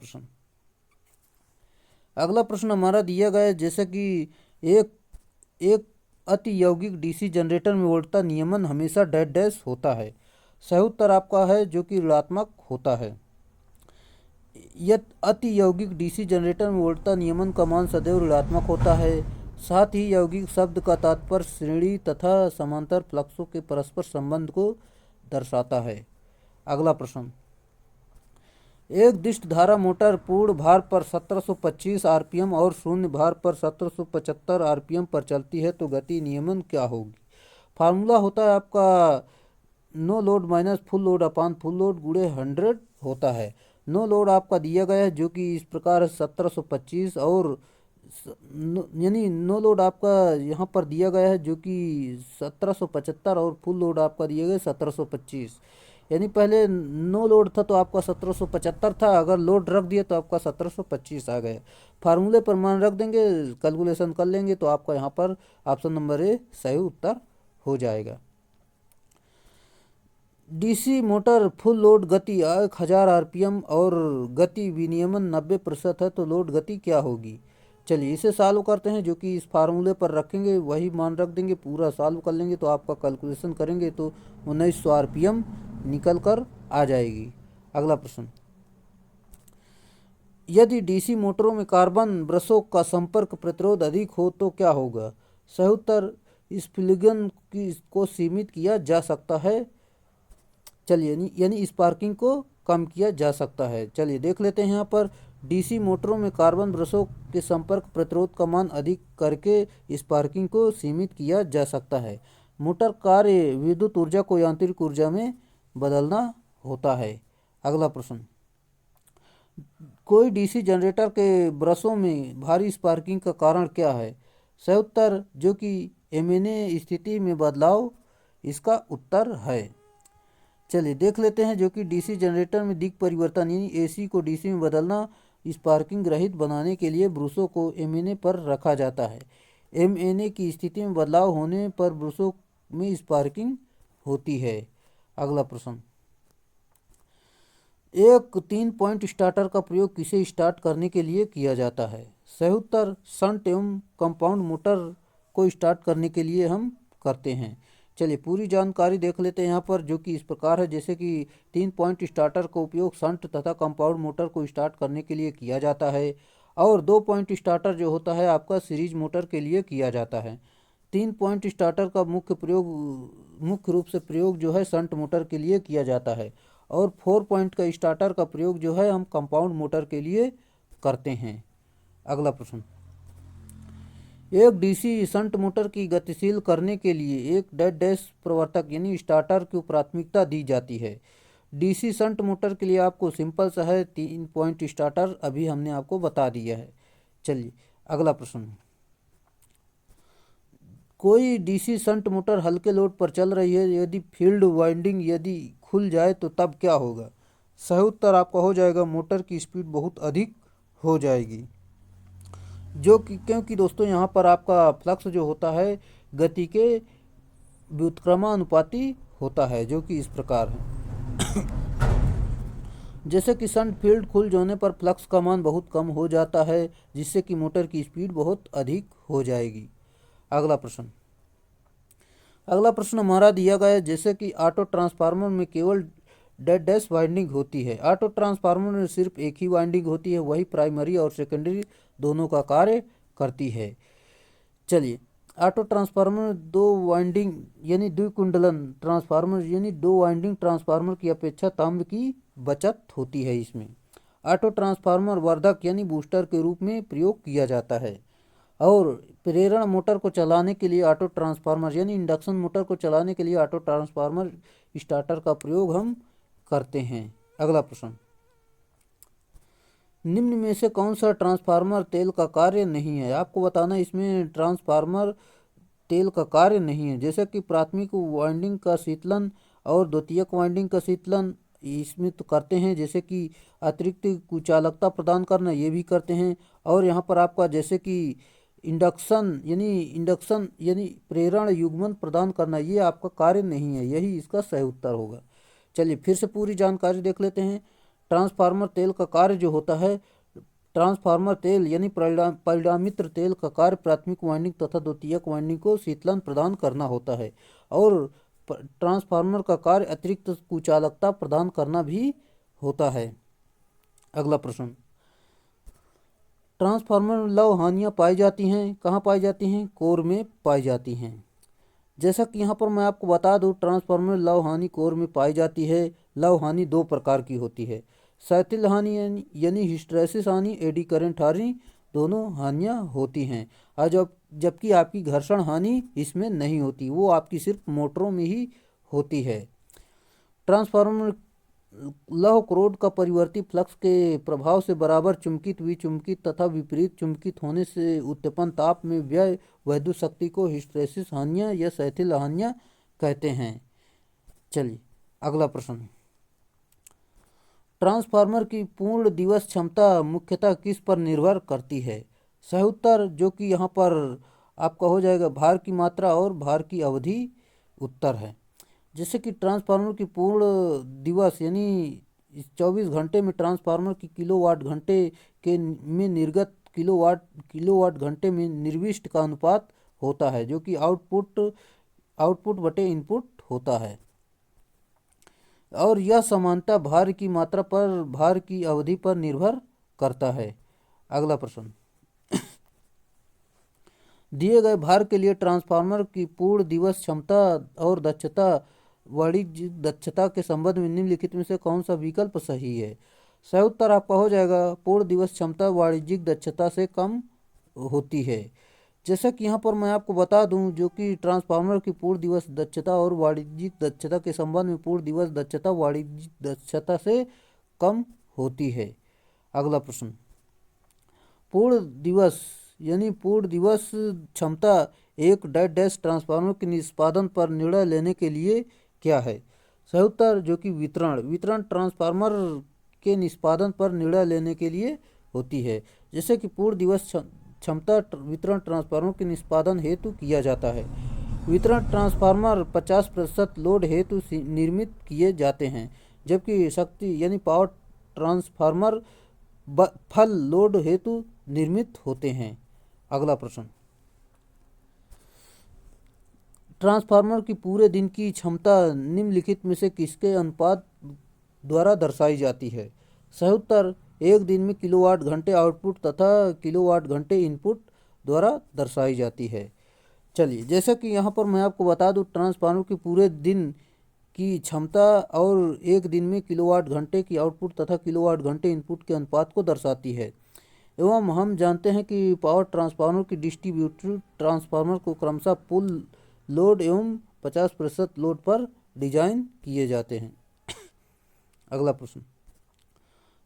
प्रश्न हमारा दिया गया है जैसे कि एक अति यौगिक डीसी जनरेटर में वोल्टता नियमन हमेशा डैश डैश होता है। सही उत्तर आपका है जो कि ऋणात्मक होता है। यह अति यौगिक डीसी जनरेटर में वोल्टता नियमन का मान सदैव ऋणात्मक होता है। साथ ही यौगिक शब्द का तात्पर्य श्रेणी तथा समांतर फ्लक्सों के परस्पर संबंध को दर्शाता है। अगला प्रश्न, एक दिष्ट धारा मोटर पूर्ण भार पर 1725 आरपीएम और शून्य भार पर 1775 आरपीएम पर चलती है तो गति नियमन क्या होगी। फार्मूला होता है आपका no load minus full load upon full load गुणे 100 होता है। नो लोड आपका दिया गया है जो कि इस प्रकार 1725 और यानी नो लोड आपका यहाँ पर दिया गया है जो कि 1775 और फुल लोड आपका दिया गया 1725। यानी पहले नो लोड था तो आपका 1775 था, अगर लोड रख दिया तो आपका 1725 आ गया। फार्मूले पर मान रख देंगे, कैलकुलेशन कर लेंगे तो आपका यहाँ पर ऑप्शन नंबर ए सही उत्तर हो जाएगा। डीसी मोटर फुल लोड गति 1000 आरपीएम और गति विनियमन 90% है तो लोड गति क्या होगी। चलिए इसे सॉल्व करते हैं, जो कि इस फार्मूले पर रखेंगे वही मान रख देंगे, पूरा सॉल्व कर लेंगे तो आपका कैलकुलेशन करेंगे तो 1900 आरपीएम निकल कर आ जाएगी। अगला प्रश्न, यदि डीसी मोटरों में कार्बन ब्रशों का संपर्क प्रतिरोध अधिक हो तो क्या होगा। सही उत्तर, स्प्लिगन को सीमित किया जा सकता है। चलिए यानी स्पार्किंग को कम किया जा सकता है। चलिए देख लेते हैं यहाँ पर डीसी मोटरों में कार्बन ब्रशों के संपर्क प्रतिरोध का मान अधिक करके स्पार्किंग को सीमित किया जा सकता है। मोटर कार्य विद्युत ऊर्जा को यांत्रिक ऊर्जा में बदलना होता है। अगला प्रश्न, कोई डीसी जनरेटर के ब्रशों में भारी स्पार्किंग का कारण क्या है। सही उत्तर, जो कि एमएनए स्थिति में बदलाव इसका उत्तर है। चलिए देख लेते हैं, जो कि डीसी जनरेटर में दिक् परिवर्तन यानी एसी को डीसी में बदलना स्पार्किंग रहित बनाने के लिए ब्रशों को एमएनए पर रखा जाता है। एमएनए की स्थिति में बदलाव होने पर ब्रशों में स्पार्किंग होती है। अगला प्रश्न, एक 3 पॉइंट स्टार्टर का प्रयोग किसे स्टार्ट करने के लिए किया जाता है। सही उत्तर, शंट एवं कंपाउंड मोटर को स्टार्ट करने के लिए हम करते हैं। चलिए पूरी जानकारी देख लेते हैं यहाँ पर, जो कि इस प्रकार है जैसे कि 3 पॉइंट स्टार्टर का उपयोग शंट तथा कंपाउंड मोटर को स्टार्ट करने के लिए किया जाता है और 2 पॉइंट स्टार्टर जो होता है आपका सीरीज मोटर के लिए किया जाता है। 3 पॉइंट स्टार्टर का मुख्य रूप से प्रयोग जो है शंट मोटर के लिए किया जाता है और 4 पॉइंट का स्टार्टर का प्रयोग जो है हम कंपाउंड मोटर के लिए करते हैं। अगला प्रश्न, एक डीसी शंट मोटर की गतिशील करने के लिए एक डैश डैश प्रवर्तक यानी स्टार्टर को प्राथमिकता दी जाती है। डीसी शंट मोटर के लिए आपको सिंपल सा है 3 पॉइंट स्टार्टर, अभी हमने आपको बता दिया है। चलिए अगला प्रश्न, कोई डीसी शंट मोटर हल्के लोड पर चल रही है, यदि फील्ड वाइंडिंग यदि खुल जाए तो तब क्या होगा। सही उत्तर आपका हो जाएगा मोटर की स्पीड बहुत अधिक हो जाएगी, जो कि क्योंकि दोस्तों यहाँ पर आपका फ्लक्स जो होता है गति के व्युत्क्रमानुपाती होता है, जो कि इस प्रकार है। जैसे कि शंट फील्ड खुल जाने पर फ्लक्स का मान बहुत कम हो जाता है, जिससे कि मोटर की स्पीड बहुत अधिक हो जाएगी। अगला प्रश्न हमारा दिया गया है, जैसे कि ऑटो ट्रांसफार्मर में केवल डैश वाइंडिंग होती है। ऑटो ट्रांसफार्मर में सिर्फ एक ही वाइंडिंग होती है, वही प्राइमरी और सेकेंडरी दोनों का कार्य करती है। चलिए, ऑटो ट्रांसफार्मर में दो वाइंडिंग यानी द्विकुंडलन ट्रांसफार्मर यानी दो वाइंडिंग ट्रांसफार्मर की अपेक्षा तांबे की बचत होती है। इसमें ऑटो ट्रांसफार्मर वर्धक यानी बूस्टर के रूप में प्रयोग किया जाता है, और प्रेरण मोटर को चलाने के लिए ऑटो ट्रांसफार्मर यानी इंडक्शन मोटर को चलाने के लिए ऑटो ट्रांसफार्मर स्टार्टर का प्रयोग हम करते हैं। अगला प्रश्न, निम्न में से कौन सा ट्रांसफार्मर तेल का कार्य नहीं है? आपको बताना इसमें ट्रांसफार्मर तेल का कार्य नहीं है। जैसे कि प्राथमिक वाइंडिंग का शीतलन और द्वितीयक वाइंडिंग का शीतलन इसमें तो करते हैं, जैसे कि अतिरिक्त कुचालकता प्रदान करना ये भी करते हैं। और यहाँ पर आपका जैसे कि इंडक्शन यानी प्रेरण युग्मन प्रदान करना ये आपका कार्य नहीं है, यही इसका सही उत्तर होगा। चलिए फिर से पूरी जानकारी देख लेते हैं। ट्रांसफार्मर तेल का कार्य जो होता है, ट्रांसफार्मर तेल यानी परिणामित्र तेल का कार्य प्राथमिक वाइंडिंग तथा द्वितीयक वाइंडिंग को शीतलन प्रदान करना होता है, और ट्रांसफार्मर का कार्य अतिरिक्त कुचालकता प्रदान करना भी होता है। अगला प्रश्न, ट्रांसफार्मर में लौह हानियाँ पाई जाती हैं, कहाँ पाई जाती हैं? कोर में पाई जाती हैं। जैसा कि यहाँ पर मैं आपको बता दूँ, ट्रांसफार्मर में लौह हानि कोर में पाई जाती है। लौह हानि दो प्रकार की होती है, क्षैतिज हानि यानी हिस्टैरिसीस हानि, एडी करंट हानि, दोनों हानियाँ होती हैं। और जबकि आपकी घर्षण हानि इसमें नहीं होती, वो आपकी सिर्फ मोटरों में ही होती है। ट्रांसफार्मर लौह क्रोड का परिवर्ती फ्लक्स के प्रभाव से बराबर चुंबकित, विचुंबकित तथा विपरीत चुंबकित होने से उत्पन्न ताप में व्यय वैद्युत शक्ति को हिस्टैरिसीस हानियाँ या क्षैतिज हानियाँ कहते हैं। चलिए अगला प्रश्न, ट्रांसफार्मर की पूर्ण दिवस क्षमता मुख्यतः किस पर निर्भर करती है? सही उत्तर जो कि यहाँ पर आपका हो जाएगा भार की मात्रा और भार की अवधि उत्तर है। जैसे कि ट्रांसफार्मर की पूर्ण दिवस यानी 24 घंटे में ट्रांसफार्मर की किलोवाट घंटे के में निर्गत किलोवाट घंटे में निर्विष्ट का अनुपात होता है, जो कि आउटपुट बटे इनपुट होता है। और यह समानता भार की मात्रा पर भार की अवधि पर निर्भर करता है। अगला प्रश्न, दिए गए भार के लिए ट्रांसफार्मर की पूर्ण दिवस क्षमता और दक्षता वाणिज्यिक दक्षता के संबंध में निम्नलिखित में से कौन सा विकल्प सही है? सही उत्तर आपका हो जाएगा पूर्ण दिवस क्षमता वाणिज्यिक दक्षता से कम होती है। जैसा कि यहाँ पर मैं आपको बता दूं, जो कि ट्रांसफार्मर की पूर्ण दिवस दक्षता और वाणिज्यिक दक्षता के संबंध में पूर्ण दिवस दक्षता वाणिज्यिक दक्षता से कम होती है। अगला प्रश्न, पूर्ण दिवस यानी पूर्ण दिवस क्षमता एक डैश ट्रांसफार्मर के निष्पादन पर निर्णय लेने के लिए क्या है? सही उत्तर जो कि वितरण ट्रांसफार्मर के निष्पादन पर निर्णय लेने के लिए होती है। जैसे कि पूर्ण दिवस क्षमता वितरण ट्रांसफार्मर के निष्पादन हेतु किया जाता है। वितरण ट्रांसफार्मर 50% लोड हेतु निर्मित किए जाते हैं, जबकि शक्ति यानी पावर ट्रांसफार्मर फल लोड हेतु निर्मित होते हैं। अगला प्रश्न, ट्रांसफार्मर की पूरे दिन की क्षमता निम्नलिखित में से किसके अनुपात द्वारा दर्शाई जाती है? सही उत्तर एक दिन में किलोवाट घंटे आउटपुट तथा किलोवाट घंटे इनपुट द्वारा दर्शाई जाती है। चलिए, जैसा कि यहाँ पर मैं आपको बता दूँ, ट्रांसफार्मर की पूरे दिन की क्षमता और एक दिन में किलोवाट घंटे की आउटपुट तथा किलोवाट घंटे इनपुट के अनुपात को दर्शाती है। एवं हम जानते हैं कि पावर ट्रांसफार्मर की डिस्ट्रीब्यूटेड ट्रांसफार्मर को क्रमशः फुल लोड एवं 50% लोड पर डिजाइन किए जाते हैं। अगला प्रश्न,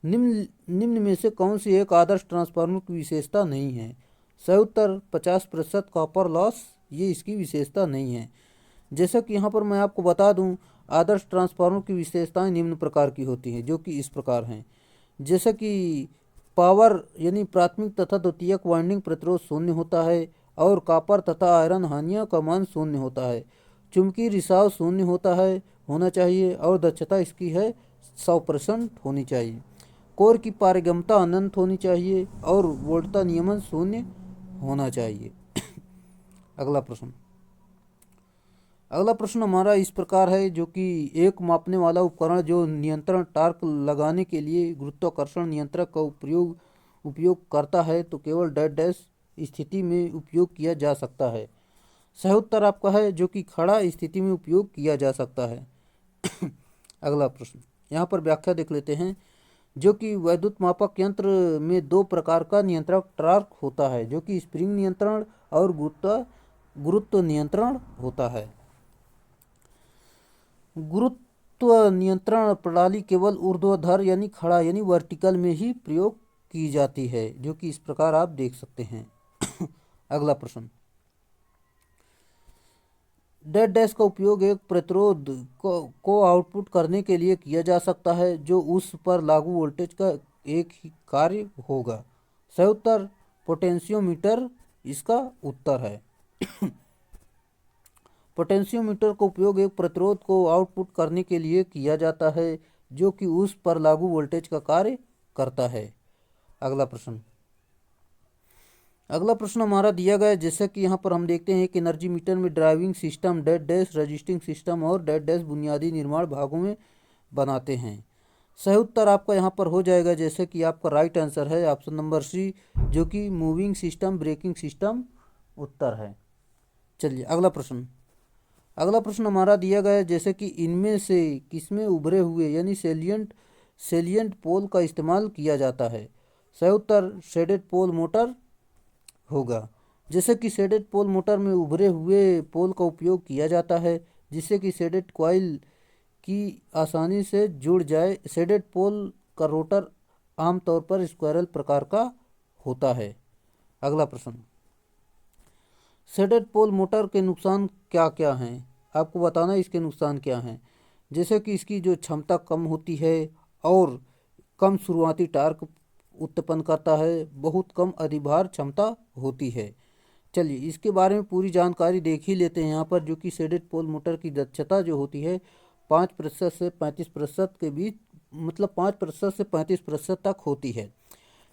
निम्न में से कौन सी एक आदर्श ट्रांसफार्मर की विशेषता नहीं है? सही उत्तर 50% कॉपर लॉस ये इसकी विशेषता नहीं है। जैसा कि यहाँ पर मैं आपको बता दूँ, आदर्श ट्रांसफार्मर की विशेषताएं निम्न प्रकार की होती हैं, जो कि इस प्रकार हैं। जैसे कि पावर यानी प्राथमिक तथा द्वितीयक वाइंडिंग प्रतिरोध शून्य होता है, और कॉपर तथा आयरन हानियों का मान शून्य होता है। चुंबकीय रिसाव शून्य होना चाहिए और दक्षता इसकी है 100% होनी चाहिए। कोर की पारगम्यता अनंत होनी चाहिए और वोल्टता नियमन शून्य होना चाहिए। अगला प्रश्न हमारा इस प्रकार है, जो कि एक मापने वाला उपकरण जो नियंत्रण टार्क लगाने के लिए गुरुत्वाकर्षण नियंत्रक का उपयोग करता है तो केवल डैश डैश स्थिति में उपयोग किया जा सकता है। सही उत्तर आपका है जो कि खड़ा स्थिति में उपयोग किया जा सकता है। अगला प्रश्न, यहाँ पर व्याख्या देख लेते हैं। जो कि वैद्युत मापक यंत्र में 2 प्रकार का नियंत्रक टार्क होता है, जो कि स्प्रिंग नियंत्रण और गुरुत्व नियंत्रण होता है। गुरुत्व नियंत्रण प्रणाली केवल ऊर्ध्वाधर यानी खड़ा यानी वर्टिकल में ही प्रयोग की जाती है, जो कि इस प्रकार आप देख सकते हैं। अगला प्रश्न, डैश डैश का उपयोग एक प्रतिरोध को आउटपुट करने के लिए किया जा सकता है जो उस पर लागू वोल्टेज का एक ही कार्य होगा। सही उत्तर पोटेंशियोमीटर इसका उत्तर है। पोटेंशियोमीटर का उपयोग एक प्रतिरोध को आउटपुट करने के लिए किया जाता है जो कि उस पर लागू वोल्टेज का कार्य करता है। अगला प्रश्न हमारा दिया गया है, जैसे कि यहाँ पर हम देखते हैं कि एनर्जी मीटर में driving system, dash dash resisting system और डैश डैश बुनियादी निर्माण भागों में बनाते हैं। सही उत्तर आपका यहाँ पर हो जाएगा, जैसे कि आपका राइट आंसर है ऑप्शन नंबर सी, जो कि मूविंग सिस्टम ब्रेकिंग सिस्टम उत्तर है। चलिए अगला प्रश्न हमारा दिया गया है, जैसे कि इनमें से किसमें उभरे हुए यानी सेलियंट पोल का इस्तेमाल किया जाता है। सही उत्तर शेडेड पोल मोटर होगा। जैसे कि शेडेड पोल मोटर में उभरे हुए पोल का उपयोग किया जाता है जिससे कि शेडेड कॉइल की आसानी से जुड़ जाए। शेडेड पोल का रोटर आमतौर पर स्क्वायरल प्रकार का होता है। अगला प्रश्न, शेडेड पोल मोटर के नुकसान क्या क्या हैं, आपको बताना इसके नुकसान क्या हैं। जैसे कि इसकी जो क्षमता कम होती है और कम शुरुआती टार्क उत्पन्न करता है, बहुत कम अधिभार क्षमता होती है। चलिए इसके बारे में पूरी जानकारी देख ही लेते हैं यहाँ पर, जो कि शेडेड पोल मोटर की दक्षता जो होती है 5% से 35% के बीच, मतलब 5% से 35% तक होती है।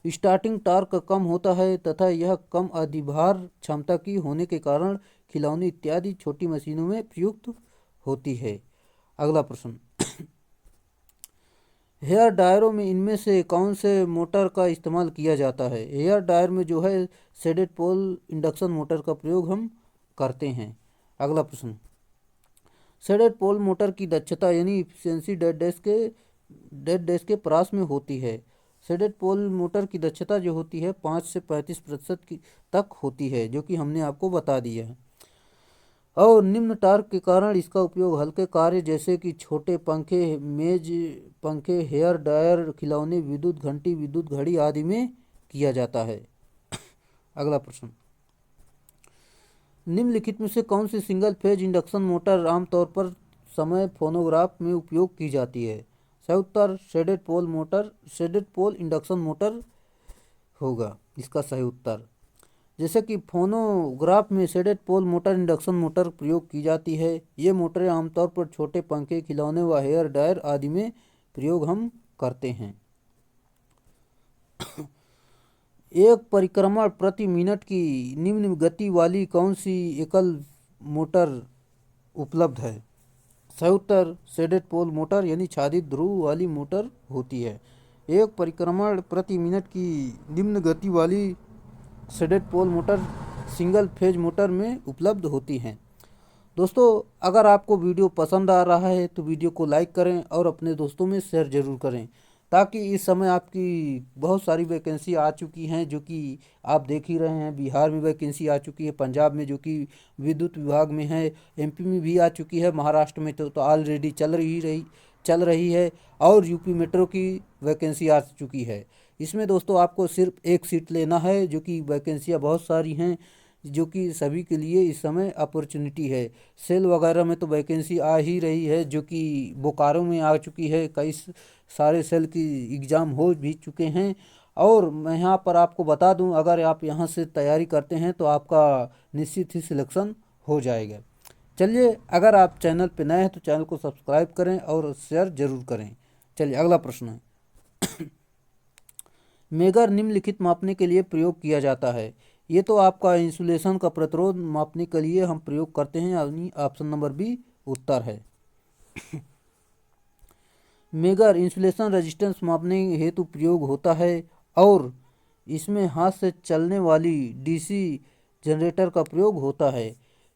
स्टार्टिंग टार्क कम होता है तथा यह कम अधिभार क्षमता की होने के कारण खिलौने इत्यादि छोटी मशीनों में प्रयुक्त होती है। अगला प्रश्न, हेयर डायरों में इनमें से कौन से मोटर का इस्तेमाल किया जाता है। हेयर डायर में जो है शेडेड पोल इंडक्शन मोटर का प्रयोग हम करते हैं। अगला प्रश्न, शेडेड पोल मोटर की दक्षता यानी इफिशियंसी डैश डैश के परास में होती है। शेडेड पोल मोटर की दक्षता जो होती है 5 से 35% की तक होती है, जो कि हमने आपको बता दिया है। और निम्न टार्क के कारण इसका उपयोग हल्के कार्य जैसे कि छोटे पंखे, मेज पंखे, हेयर ड्रायर, खिलौने, विद्युत घंटी, विद्युत घड़ी आदि में किया जाता है। अगला प्रश्न, निम्नलिखित में से कौन सी सिंगल फेज इंडक्शन मोटर आमतौर पर समय फोनोग्राफ में उपयोग की जाती है। सही उत्तर शेडेड पोल इंडक्शन मोटर होगा इसका सही उत्तर। जैसे कि फोनोग्राफ में shaded pole motor induction motor प्रयोग की जाती है। ये मोटरें आमतौर पर छोटे पंखे, खिलौने व हेयर ड्रायर आदि में प्रयोग हम करते हैं। एक परिक्रमा प्रति मिनट की निम्न गति वाली कौन सी एकल मोटर उपलब्ध है। सही उत्तर शेडेड पोल मोटर यानी छादित ध्रुव वाली मोटर होती है। एक परिक्रमण प्रति मिनट की निम्न गति वाली shaded pole motor single phase motor में उपलब्ध होती हैं। दोस्तों अगर आपको वीडियो पसंद आ रहा है तो वीडियो को लाइक करें और अपने दोस्तों में शेयर जरूर करें, ताकि इस समय आपकी बहुत सारी वैकेंसी आ चुकी हैं, जो कि आप देख ही रहे हैं। बिहार में वैकेंसी आ चुकी है, पंजाब में जो कि विद्युत विभाग में है, एमपी में भी आ चुकी है, महाराष्ट्र में तो ऑलरेडी चल रही है और यूपी मेट्रो की वैकेंसी आ चुकी है। इसमें दोस्तों आपको सिर्फ एक सीट लेना है, जो कि वैकेंसियाँ बहुत सारी हैं, जो कि सभी के लिए इस समय अपॉर्चुनिटी है। सेल वगैरह में तो वैकेंसी आ ही रही है, जो कि बोकारो में आ चुकी है, कई सारे सेल की एग्ज़ाम हो भी चुके हैं। और मैं यहाँ पर आपको बता दूं, अगर आप यहाँ से तैयारी करते हैं तो आपका निश्चित ही सिलेक्शन हो जाएगा। चलिए, अगर आप चैनल पर नए हैं तो चैनल को सब्सक्राइब करें और शेयर जरूर करें। चलिए अगला प्रश्न है, मेगर निम्नलिखित मापने के लिए प्रयोग किया जाता है। ये तो आपका इंसुलेशन का प्रतिरोध मापने के लिए हम प्रयोग करते हैं, यानी ऑप्शन नंबर बी उत्तर है। मेगर इंसुलेशन रेजिस्टेंस मापने हेतु प्रयोग होता है और इसमें हाथ से चलने वाली डीसी जनरेटर का प्रयोग होता है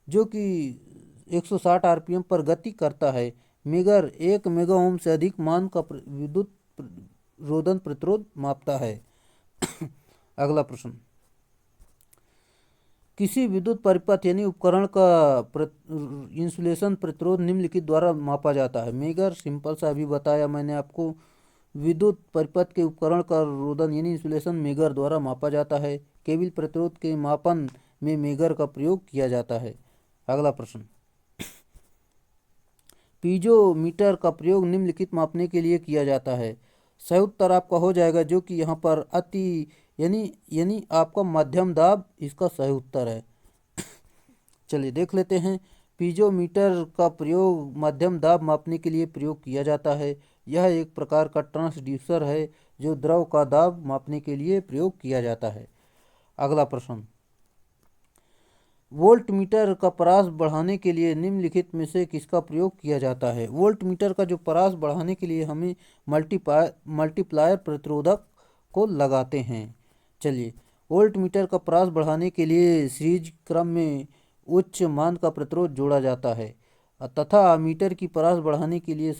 जो कि 160 आरपीएम पर गति करता है। मेगर 1 मेगा ओम से अधिक मान का विद्युत रोधन प्रतिरोध मापता है। अगला प्रश्न, किसी विद्युत परिपथ यानी उपकरण का इंसुलेशन प्रतिरोध निम्नलिखित द्वारा मापा जाता है। मेगर सिंपल सा अभी बताया मैंने आपको, विद्युत परिपथ के उपकरण का रोधन यानी इंसुलेशन मेगर द्वारा मापा जाता है। केबल प्रतिरोध के मापन में मेगर का प्रयोग किया जाता है। अगला प्रश्न, पीजोमीटर का प्रयोग निम्नलिखित मापने के लिए किया जाता है। सही उत्तर आपका हो जाएगा जो कि यहाँ पर अति यानी आपका मध्यम दाब इसका सही उत्तर है। चलिए देख लेते हैं, पीजोमीटर का प्रयोग मध्यम दाब मापने के लिए प्रयोग किया जाता है। यह एक प्रकार का ट्रांसड्यूसर है जो द्रव का दाब मापने के लिए प्रयोग किया जाता है। अगला प्रश्न, वोल्ट मीटर का परास बढ़ाने के लिए निम्नलिखित में से किसका प्रयोग किया जाता है। वोल्ट मीटर का जो परास बढ़ाने के लिए हमें मल्टीप्लायर प्रतिरोधक को लगाते हैं। चलिए, वोल्ट मीटर का परास बढ़ाने के लिए सीरीज क्रम में उच्च मान का प्रतिरोध जोड़ा जाता है तथा मीटर की परास बढ़ाने के लिए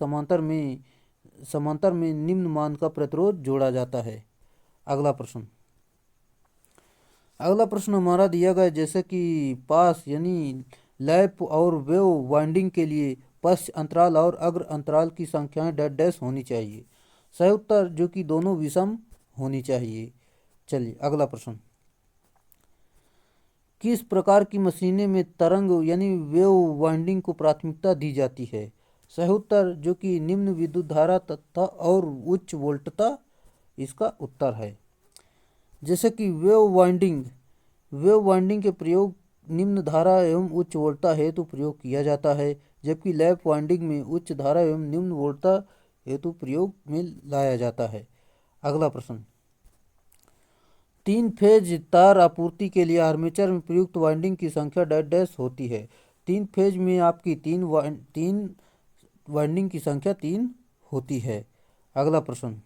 समांतर में निम्न मान का प्रतिरोध जोड़ा जाता है। अगला प्रश्न हमारा दिया गया जैसे कि पास यानी लैप और वेव वाइंडिंग के लिए पश्च अंतराल और अग्र अंतराल की संख्याएं डैश डैश होनी चाहिए। सही उत्तर जो कि दोनों विषम होनी चाहिए। चलिए अगला प्रश्न, किस प्रकार की मशीनें में तरंग यानी वेव वाइंडिंग को प्राथमिकता दी जाती है। सही उत्तर जो कि निम्न विद्युत धारा तथा और उच्च वोल्टता इसका उत्तर है। जैसे कि वेव वाइंडिंग के प्रयोग निम्न धारा एवं उच्च वोल्टता हेतु प्रयोग किया जाता है, जबकि लैप वाइंडिंग में उच्च धारा एवं निम्न वोल्टता हेतु प्रयोग में लाया जाता है। अगला प्रश्न, 3 फेज तार आपूर्ति के लिए आर्मेचर में प्रयुक्त वाइंडिंग की संख्या डैश डैश होती है। 3 फेज में आपकी तीन वाइंडिंग की संख्या 3 होती है। अगला प्रश्न,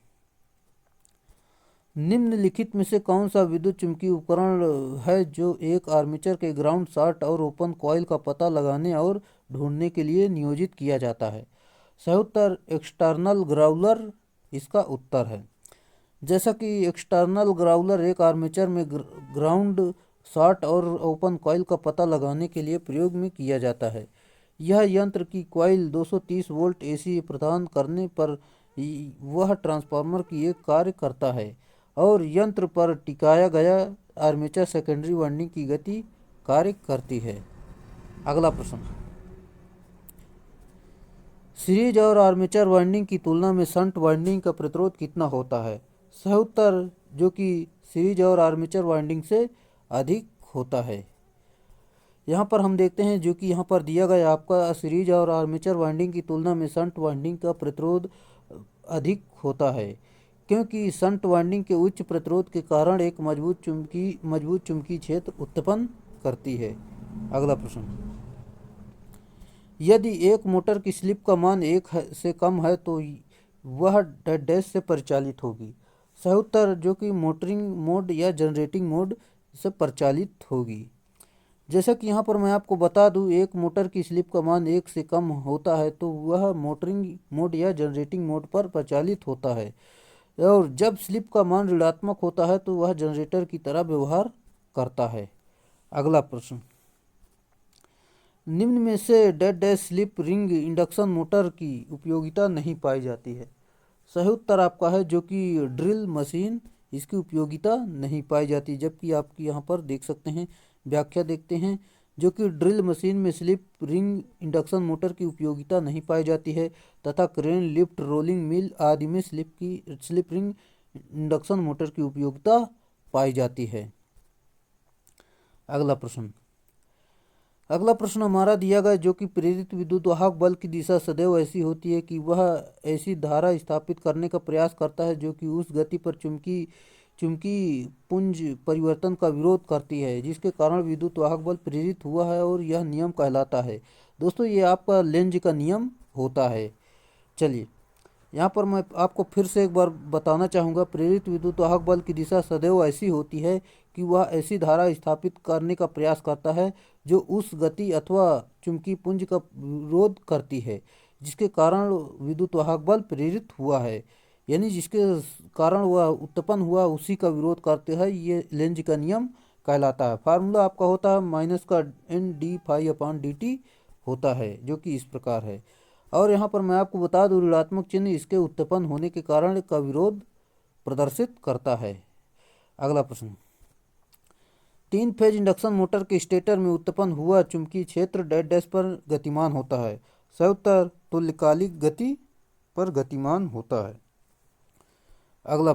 निम्नलिखित में से कौन सा विद्युत चुम्बकीय उपकरण है जो एक आर्मेचर के ग्राउंड शॉर्ट और ओपन कॉइल का पता लगाने और ढूंढने के लिए नियोजित किया जाता है। सही उत्तर एक्सटर्नल ग्राउलर इसका उत्तर है। जैसा कि एक्सटर्नल ग्राउलर एक आर्मेचर में ग्राउंड शॉर्ट और ओपन कॉइल का पता लगाने के लिए प्रयोग में किया जाता है। यह यंत्र की कॉइल 230 वोल्ट एसी प्रदान करने पर वह ट्रांसफार्मर की एक कार्य करता है और यंत्र पर टिकाया गया आर्मेचर सेकेंडरी वाइंडिंग की गति कार्य करती है। अगला प्रश्न, सीरीज और आर्मेचर वाइंडिंग की तुलना में शंट वाइंडिंग का प्रतिरोध कितना होता है। सही उत्तर जो कि सीरीज और आर्मेचर वाइंडिंग से अधिक होता है। यहाँ पर हम देखते हैं जो कि यहाँ पर दिया गया आपका सीरीज और आर्मेचर वाइंडिंग की तुलना में शंट वाइंडिंग का प्रतिरोध अधिक होता है क्योंकि शंट वाइंडिंग के उच्च प्रतिरोध के कारण एक मजबूत चुंबकीय क्षेत्र उत्पन्न करती है। अगला प्रश्न, यदि एक मोटर की स्लिप का मान 1 से कम है तो वह डैश से परिचालित होगी। सही उत्तर जो कि मोटरिंग मोड या जनरेटिंग मोड से परिचालित होगी। जैसा कि यहाँ पर मैं आपको बता दूं, एक मोटर की स्लिप का मान 1 से कम होता है तो वह मोटरिंग मोड या जनरेटिंग मोड पर परिचालित होता है और जब स्लिप का मान ऋणात्मक होता है तो वह जनरेटर की तरह व्यवहार करता है। अगला प्रश्न, निम्न में से dash dash slip ring induction motor की उपयोगिता नहीं पाई जाती है। सही उत्तर आपका है जो कि ड्रिल मशीन इसकी उपयोगिता नहीं पाई जाती, जबकि आपकी यहाँ पर देख सकते हैं व्याख्या देखते हैं जो कि ड्रिल मशीन में स्लिप रिंग इंडक्शन मोटर की उपयोगिता नहीं पाई जाती है तथा क्रेन लिफ्ट रोलिंग मिल आदि में स्लिप रिंग इंडक्शन मोटर की उपयोगिता पाई जाती है। अगला प्रश्न, अगला प्रश्न हमारा दिया गया जो कि प्रेरित विद्युत वाहक बल की दिशा सदैव ऐसी होती है कि वह ऐसी धारा स्थापित करने का प्रयास करता है जो कि उस गति पर चुंबकी पुंज परिवर्तन का विरोध करती है, जिसके कारण विद्युत वाहक बल प्रेरित हुआ है और यह नियम कहलाता है। दोस्तों, ये आपका लेंज का नियम होता है। चलिए, यहाँ पर मैं आपको फिर से एक बार बताना चाहूँगा, प्रेरित विद्युत वाहक बल की दिशा सदैव ऐसी होती है कि वह ऐसी धारा स्थापित करने का प्रयास करता है जो उस गति अथवा चुंबकीय पुंज का विरोध करती है, जिसके कारण विद्युत वाहक बल प्रेरित हुआ है, यानी जिसके कारण वह उत्पन्न हुआ उसी का विरोध करते हैं। ये लेंज का नियम कहलाता है। फार्मूला आपका होता है माइनस का n d phi upon d t होता है, जो कि इस प्रकार है। और यहाँ पर मैं आपको बता दूं, ऋणात्मक चिन्ह इसके उत्पन्न होने के कारण का विरोध प्रदर्शित करता है। अगला प्रश्न, 3 फेज इंडक्शन मोटर के स्टेटर में उत्पन्न हुआ चुंबकीय क्षेत्र डैश डैश पर गतिमान होता है। सही उत्तर तुल्यकालिक गति पर गतिमान होता है। अगला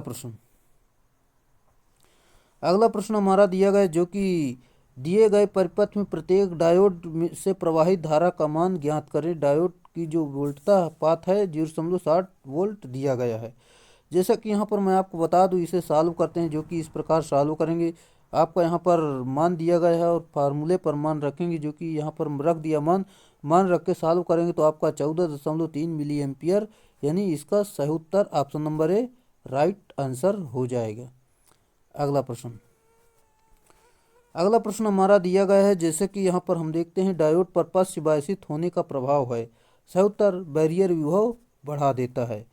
प्रश्न हमारा दिया गया जो कि दिए गए परिपथ में प्रत्येक डायोड से प्रवाहित धारा का मान ज्ञात करें। डायोड की जो वोल्टता पाथ है 0.60 वोल्ट दिया गया है। जैसा कि यहाँ पर मैं आपको बता दूं, इसे सॉल्व करते हैं, जो कि इस प्रकार सॉल्व करेंगे। आपका यहाँ पर मान दिया गया है और फार्मूले पर मान रखेंगे, जो कि यहाँ पर रख दिया मान रख के सॉल्व करेंगे तो आपका 14.3 मिली एम्पियर, यानी इसका सही उत्तर option number A right answer हो जाएगा। अगला प्रश्न हमारा दिया गया है, जैसे कि यहाँ पर हम देखते हैं डायोड पर पश्च बायसित होने का प्रभाव है। सही उत्तर बैरियर विभव बढ़ा देता है।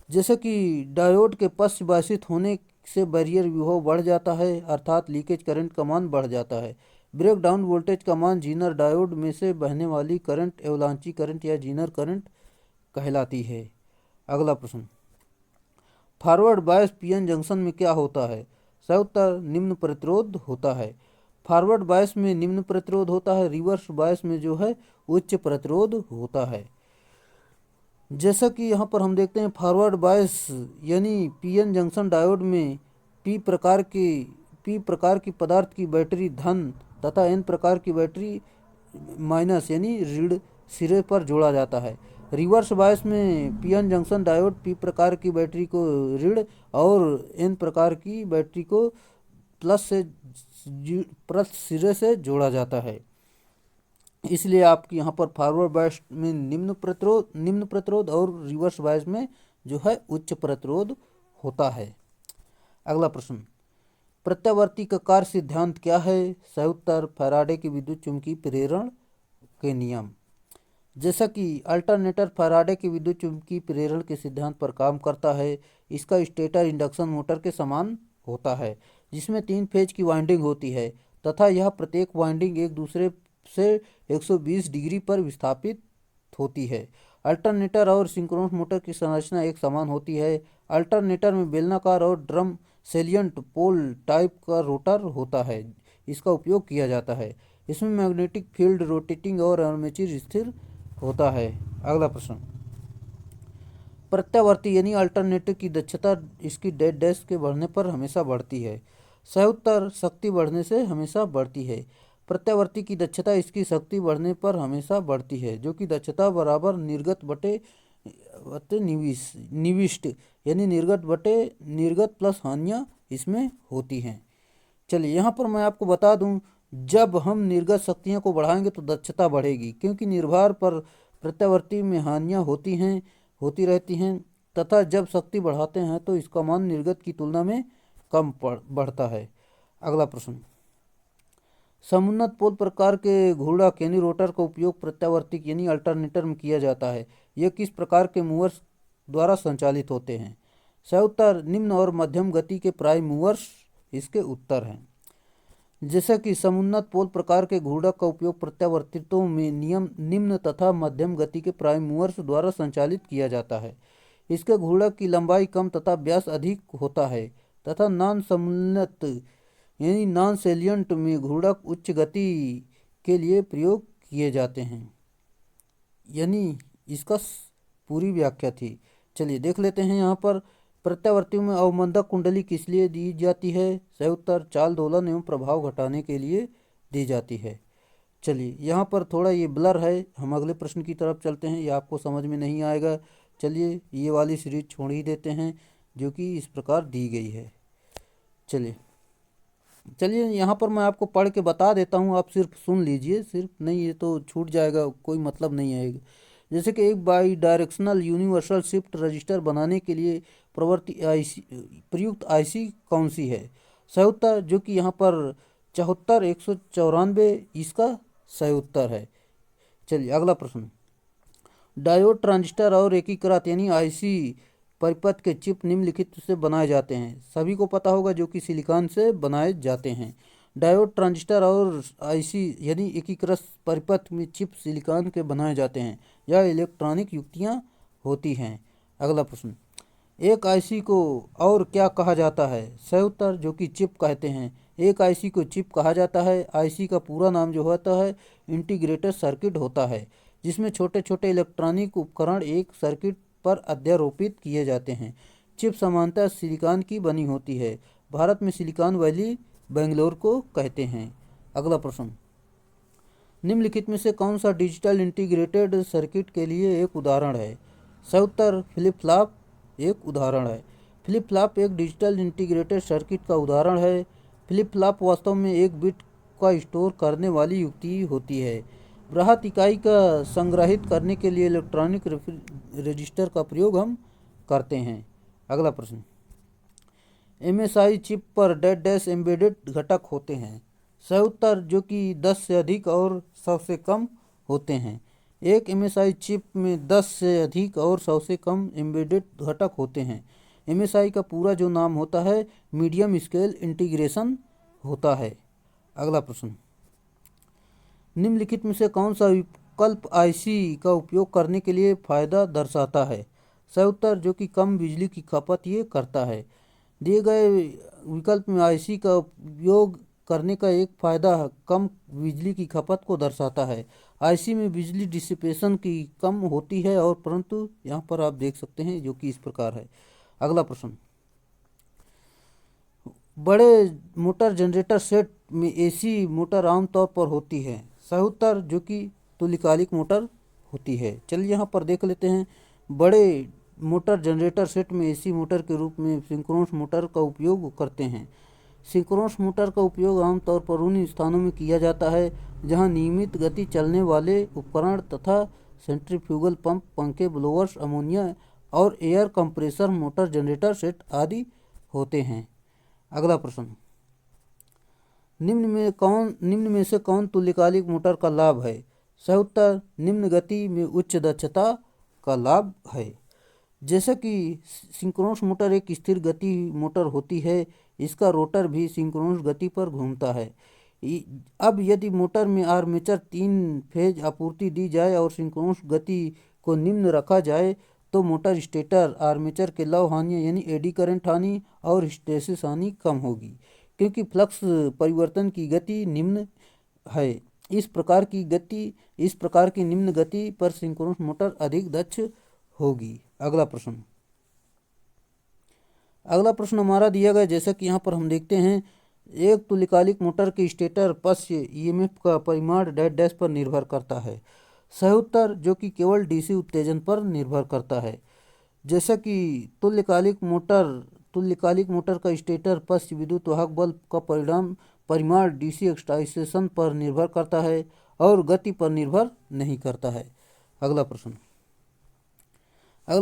जैसे कि डायोड के पश्च बायसित होने से बैरियर विभव बढ़ जाता है, अर्थात लीकेज करंट का मान बढ़ जाता है। ब्रेक डाउन वोल्टेज का मान जीनर डायोड में से बहने वाली करंट एवलांची करंट या जीनर करंट कहलाती है। अगला प्रश्न, फॉरवर्ड बायस पीएन जंक्शन में क्या होता है? सही उत्तर निम्न प्रतिरोध होता है। फॉरवर्ड बायस में निम्न प्रतिरोध होता है, रिवर्स बायस में जो है उच्च प्रतिरोध होता है। जैसा कि यहाँ पर हम देखते हैं, फॉरवर्ड बायस यानी पीएन जंक्शन डायोड में पी प्रकार की पदार्थ की बैटरी धन तथा एन प्रकार की बैटरी माइनस यानी ऋण सिरे पर जोड़ा जाता है। रिवर्स बायस में पीएन जंक्शन डायोड पी प्रकार की बैटरी को ऋण और एन प्रकार की बैटरी को प्लस सिरे से जोड़ा जाता है। इसलिए आपकी यहाँ पर फॉरवर्ड बायस में निम्न प्रतिरोध और रिवर्स बायस में जो है उच्च प्रतिरोध होता है। अगला प्रश्न, प्रत्यावर्ती का कार्य सिद्धांत क्या है? सही उत्तर फैराडे के विद्युत चुम्बकीय प्रेरण के नियम। जैसा कि अल्टरनेटर फैराडे के विद्युत चुम्बकीय प्रेरण के सिद्धांत पर काम करता है। इसका स्टेटर इंडक्शन मोटर के समान होता है, जिसमें 3 फेज की वाइंडिंग होती है तथा यह प्रत्येक वाइंडिंग एक दूसरे से 120 डिग्री पर विस्थापित होती है। अल्टरनेटर और सिंक्रोनस मोटर की संरचना एक समान होती है। अल्टरनेटर में बेलनाकार और ड्रम सेलियंट पोल टाइप का रोटर होता है, इसका उपयोग किया जाता है। इसमें मैग्नेटिक फील्ड रोटेटिंग और आर्मेचर स्थिर होता है। अगला प्रश्न, प्रत्यावर्ती यानी अल्टरनेटर की दक्षता इसकी डेड डैश के बढ़ने पर हमेशा बढ़ती है। सही उत्तर शक्ति बढ़ने से हमेशा बढ़ती है। प्रत्यावर्ती की दक्षता इसकी शक्ति बढ़ने पर हमेशा बढ़ती है, जो कि दक्षता बराबर निर्गत बटे निविष्ट यानी निर्गत प्लस हानियाँ इसमें होती हैं। चलिए, यहाँ पर मैं आपको बता दूं, जब हम निर्गत शक्तियों को बढ़ाएंगे तो दक्षता बढ़ेगी, क्योंकि निर्भर पर प्रत्यावर्ती में हानियाँ होती रहती हैं तथा जब शक्ति बढ़ाते हैं तो इसका मान निर्गत की तुलना में कम बढ़ता है। अगला प्रश्न, समुन्नत पोल प्रकार के घूर्णक यानी रोटर का उपयोग प्रत्यावर्ती यानी अल्टरनेटर में किया जाता है। यह किस प्रकार के मूवर्स द्वारा संचालित होते हैं? सही उत्तर निम्न और मध्यम गति के प्राइम मूवर्स इसके उत्तर हैं। जैसे कि समुन्नत पोल प्रकार के घूर्णक का उपयोग प्रत्यावर्तित्वों में निम्न तथा मध्यम गति के प्राइम मूवर्स द्वारा संचालित किया जाता है। इसके घूर्णक की लंबाई कम तथा व्यास अधिक होता है तथा नॉन समुन्नत यानी नॉन सेलियंट में घूर्णक उच्च गति के लिए प्रयोग किए जाते हैं। यानी इसका पूरी व्याख्या थी। चलिए देख लेते हैं। यहाँ पर प्रत्यावर्तियों में अवमंदक कुंडली किस लिए दी जाती है? सही उत्तर चाल दोलन एवं प्रभाव घटाने के लिए दी जाती है। चलिए यहाँ पर थोड़ा ये ब्लर है, हम अगले प्रश्न की तरफ चलते हैं, ये आपको समझ में नहीं आएगा। चलिए ये वाली सीरीज छोड़ ही देते हैं जो कि इस प्रकार दी गई है। चलिए चलिए यहाँ पर मैं आपको पढ़ के बता देता हूँ, आप सिर्फ सुन लीजिए, सिर्फ नहीं ये तो छूट जाएगा, कोई मतलब नहीं आएगा। जैसे कि एक by directional universal shift register बनाने के लिए प्रयुक्त आईसी कौन सी है? सही उत्तर जो कि यहाँ पर 74 194 इसका सही उत्तर है। चलिए अगला प्रश्न, डायोड ट्रांजिस्टर और एकीकृत यानी आईसी परिपथ के चिप निम्नलिखित से बनाए जाते हैं। सभी को पता होगा जो कि सिलिकॉन से बनाए जाते हैं। डायोड ट्रांजिस्टर और आईसी यानी एकीकृत परिपथ में चिप सिलिकॉन के बनाए जाते हैं। यह इलेक्ट्रॉनिक युक्तियां होती हैं। अगला प्रश्न, एक आईसी को और क्या कहा जाता है? सही उत्तर जो कि चिप कहते हैं। एक आईसी को चिप कहा जाता है। आईसी का पूरा नाम जो होता है इंटीग्रेटेड सर्किट होता है, जिसमें छोटे छोटे इलेक्ट्रॉनिक उपकरण एक सर्किट पर अध्यारोपित किए जाते हैं। चिप सामान्यतः सिलिकॉन की बनी होती है। भारत में सिलिकॉन वैली बेंगलोर को कहते हैं। अगला प्रश्न, निम्नलिखित में से कौन सा डिजिटल इंटीग्रेटेड सर्किट के लिए एक उदाहरण है? सही उत्तर फ्लिप फ्लॉप एक उदाहरण है। फ्लिप फ्लॉप एक डिजिटल इंटीग्रेटेड सर्किट का उदाहरण है। फ्लिप फ्लॉप वास्तव में एक बिट का स्टोर करने वाली युक्ति होती है। बृहत इकाई का संग्रहित करने के लिए इलेक्ट्रॉनिक रजिस्टर का प्रयोग हम करते हैं। अगला प्रश्न, एमएसआई चिप पर डैश एम्बेडेड घटक होते हैं। सही उत्तर जो कि 10 से अधिक और 100 से कम होते हैं। एक एमएसआई चिप में 10 से अधिक और 100 से कम एम्बेडेड घटक होते हैं। एमएसआई का पूरा जो नाम होता है मीडियम स्केल इंटीग्रेशन होता है। अगला प्रश्न, निम्नलिखित में से कौन सा विकल्प आईसी का उपयोग करने के लिए फायदा दर्शाता है? सही उत्तर जो कि कम बिजली की खपत ये करता है। दिए गए विकल्प में आईसी का उपयोग करने का एक फायदा कम बिजली की खपत को दर्शाता है। आईसी में बिजली डिसिपेशन की कम होती है और परंतु यहाँ पर आप देख सकते हैं जो कि इस प्रकार है। अगला प्रश्न, बड़े मोटर जनरेटर सेट में एसी मोटर आमतौर पर होती है। सही उत्तर जो कि तुल्यकालिक मोटर होती है। चलिए यहाँ पर देख लेते हैं, बड़े मोटर जनरेटर सेट में एसी मोटर के रूप में सिंक्रोनस मोटर का उपयोग करते हैं। सिंक्रोनस मोटर का उपयोग आमतौर पर उन स्थानों में किया जाता है जहां नियमित गति चलने वाले उपकरण तथा सेंट्रीफ्यूगल पंप, पंखे, ब्लोअर्स, अमोनिया और air compressor motor generator set आदि होते हैं। अगला प्रश्न, निम्न में से कौन तुल्यकालिक मोटर का लाभ है? सही उत्तर निम्न गति में उच्च दक्षता का लाभ है। जैसे कि सिंक्रोनस मोटर एक स्थिर गति मोटर होती है, इसका रोटर भी सिंक्रोनस गति पर घूमता है। अब यदि मोटर में आर्मेचर 3 फेज आपूर्ति दी जाए और सिंक्रोनस गति को निम्न रखा जाए तो मोटर स्टेटर आर्मेचर के लव हानि यानी एडी करंट हानि और हिस्टैरिसीस हानि कम होगी, क्योंकि फ्लक्स परिवर्तन की गति निम्न है। इस प्रकार की निम्न गति पर सिंक्रोनस मोटर अधिक दक्ष होगी। अगला प्रश्न हमारा दिया गया, जैसा कि यहाँ पर हम देखते हैं, एक तुल्यकालिक मोटर के स्टेटर पश्च ईएमएफ का परिमाण डैश पर निर्भर करता है। सही उत्तर जो कि केवल डीसी उत्तेजन पर निर्भर करता है। जैसा कि तुल्यकालिक मोटर का स्टेटर पश्च विद्युत वाहक बल का परिमाण डीसी एक्साइटेशन पर निर्भर करता है और गति पर निर्भर नहीं करता है। अगला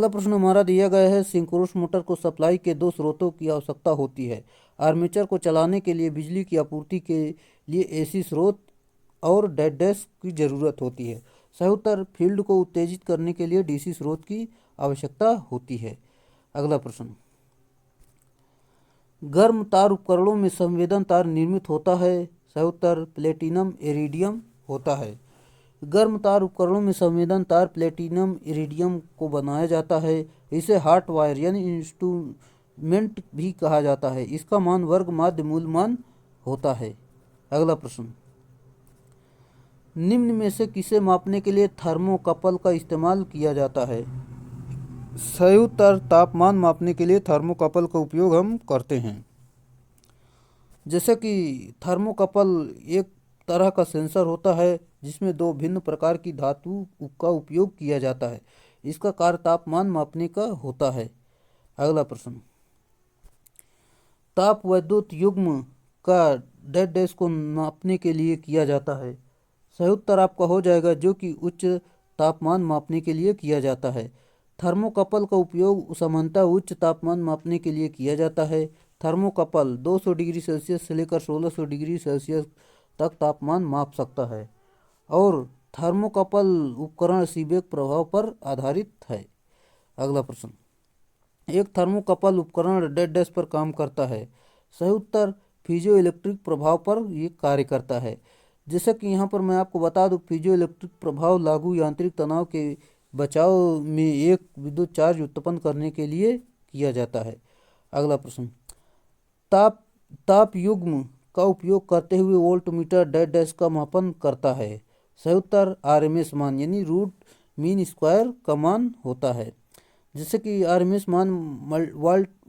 प्रश्न हमारा दिया गया है, सिंक्रोनस मोटर को सप्लाई के 2 स्रोतों की आवश्यकता होती है। आर्मेचर को चलाने के लिए बिजली की आपूर्ति के लिए एसी स्रोत और डैश की जरूरत होती है। सही उत्तर फील्ड को उत्तेजित करने के लिए डीसी स्रोत की आवश्यकता होती है। अगला प्रश्न, गर्म तार उपकरणों में संवेदन तार निर्मित होता है। सही उत्तर प्लेटिनम इरिडियम होता है। गर्म तार उपकरणों में संवेदन तार प्लेटिनम इरिडियम को बनाया जाता है। इसे हॉट वायर यानी इंस्ट्रूमेंट भी कहा जाता है। इसका मान वर्ग माध्य मूल मान होता है। अगला प्रश्न, निम्न में से किसे मापने के लिए थर्मोकपल का इस्तेमाल किया जाता है? सही उत्तर तापमान मापने के लिए थर्मोकपल का उपयोग हम करते हैं। जैसे कि थर्मोकपल एक तरह का सेंसर होता है जिसमें दो भिन्न प्रकार की धातु का उपयोग किया जाता है। इसका कार्य तापमान मापने का होता है। अगला प्रश्न, ताप वैद्युत युग्म का डेड डैश को नापने के लिए किया जाता है। सही उत्तर आपका हो जाएगा जो कि उच्च तापमान मापने के लिए किया जाता है। थर्मोकपल का उपयोग सामान्यतः उच्च तापमान मापने के लिए किया जाता है। थर्मोकपल 200 डिग्री सेल्सियस से लेकर 1600 डिग्री सेल्सियस तक तापमान माप सकता है और थर्मोकपल उपकरण सीबेक प्रभाव पर आधारित है। अगला प्रश्न, एक थर्मोकपल उपकरण डेड डैश पर काम करता है। सही उत्तर पीजो इलेक्ट्रिक प्रभाव पर ये कार्य करता है। जैसे कि यहाँ पर मैं आपको बता दूं, पीजो इलेक्ट्रिक प्रभाव लागू यांत्रिक तनाव के बचाव में एक विद्युत चार्ज उत्पन्न करने के लिए किया जाता है। अगला प्रश्न, ताप युग्म का उपयोग करते हुए वोल्टमीटर डेड डैश का मापन करता है। सही उत्तर आरएमएस मान यानी रूट मीन स्क्वायर का मान होता है। जैसे कि आरएमएस मान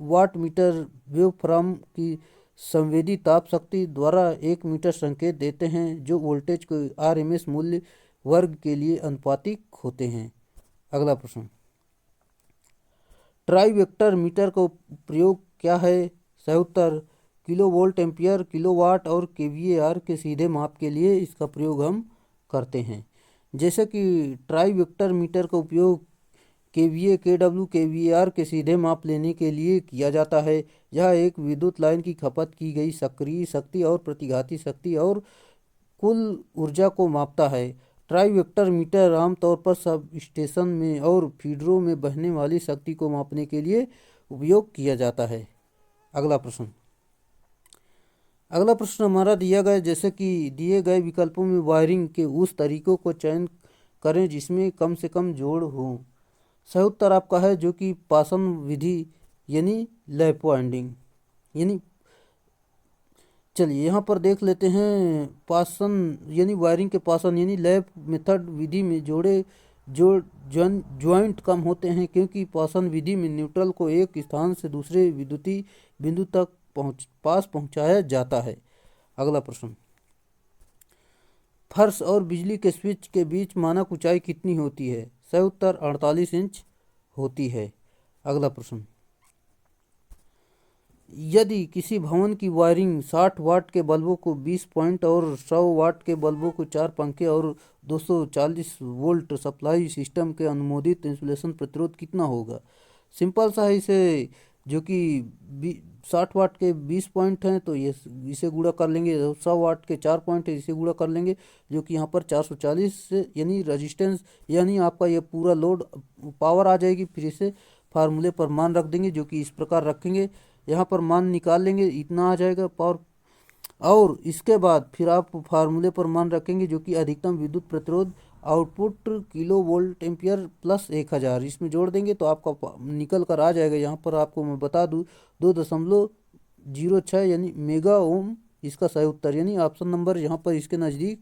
वाट मीटर वेवफॉर्म की संवेदी ताप शक्ति द्वारा 1 मीटर संकेत देते हैं जो वोल्टेज के आरएमएस मूल्य वर्ग के लिए अनुपातिक होते हैं। अगला प्रश्न, ट्राई वेक्टर मीटर का प्रयोग क्या है। सही उत्तर kilo volt ampere, kilo watt और केवीएआर के सीधे माप के लिए इसका प्रयोग हम करते हैं। जैसे कि ट्राई वेक्टर मीटर का उपयोग केवीए, केडब्ल्यू, केवीएआर के सीधे माप लेने के लिए किया जाता है। यह एक विद्युत लाइन की खपत की गई सक्रिय शक्ति और प्रतिघाती शक्ति और कुल ऊर्जा को मापता है। ट्राई वेक्टर मीटर आमतौर पर सब स्टेशन में और फीडरों में बहने वाली शक्ति को मापने के लिए उपयोग किया जाता है। अगला प्रश्न, हमारा दिया गया जैसे कि दिए गए विकल्पों में वायरिंग के उस तरीकों को चयन करें जिसमें कम से कम जोड़ हो। सही उत्तर आपका है जो कि पासन विधि यानी लैप वाइंडिंग यानी, चलिए यहाँ पर देख लेते हैं। पासन यानी वायरिंग के पासन यानी लैप मेथड विधि में ज्वाइंट कम होते हैं क्योंकि पासन विधि में न्यूट्रल को एक स्थान से दूसरे विद्युतीय बिंदु तक पहुंचाया जाता है। अगला प्रश्न, फर्श और बिजली के स्विच के बीच मानक ऊंचाई कितनी होती है। सही उत्तर 48 इंच होती है। अगला प्रश्न, यदि किसी भवन की वायरिंग 60 वाट के बल्बों को 20 पॉइंट और 100 वाट के बल्बों को 4 पंखे और 240 वोल्ट सप्लाई सिस्टम के अनुमोदित इंसुलेशन प्रतिरोध कितना होगा। सिंपल सा है, इसे जो कि 60 वाट के 20 पॉइंट हैं तो ये इसे गुणा कर लेंगे, 100 वाट के 4 पॉइंट है इसे गुणा कर लेंगे जो कि यहाँ पर 440 से यानी रजिस्टेंस यानी आपका ये पूरा लोड पावर आ जाएगी। फिर इसे फार्मूले पर मान रख देंगे जो कि इस प्रकार रखेंगे, यहाँ पर मान निकाल लेंगे, इतना आ जाएगा पावर। और इसके बाद फिर आप फार्मूले पर मान रखेंगे जो कि अधिकतम विद्युत प्रतिरोध output kilo volt ampere plus 1000 इसमें जोड़ देंगे तो आपका निकल कर आ जाएगा। यहाँ पर आपको मैं बता दूँ 2.06 यानी मेगा ओम इसका सही उत्तर, यानी ऑप्शन नंबर यहाँ पर इसके नज़दीक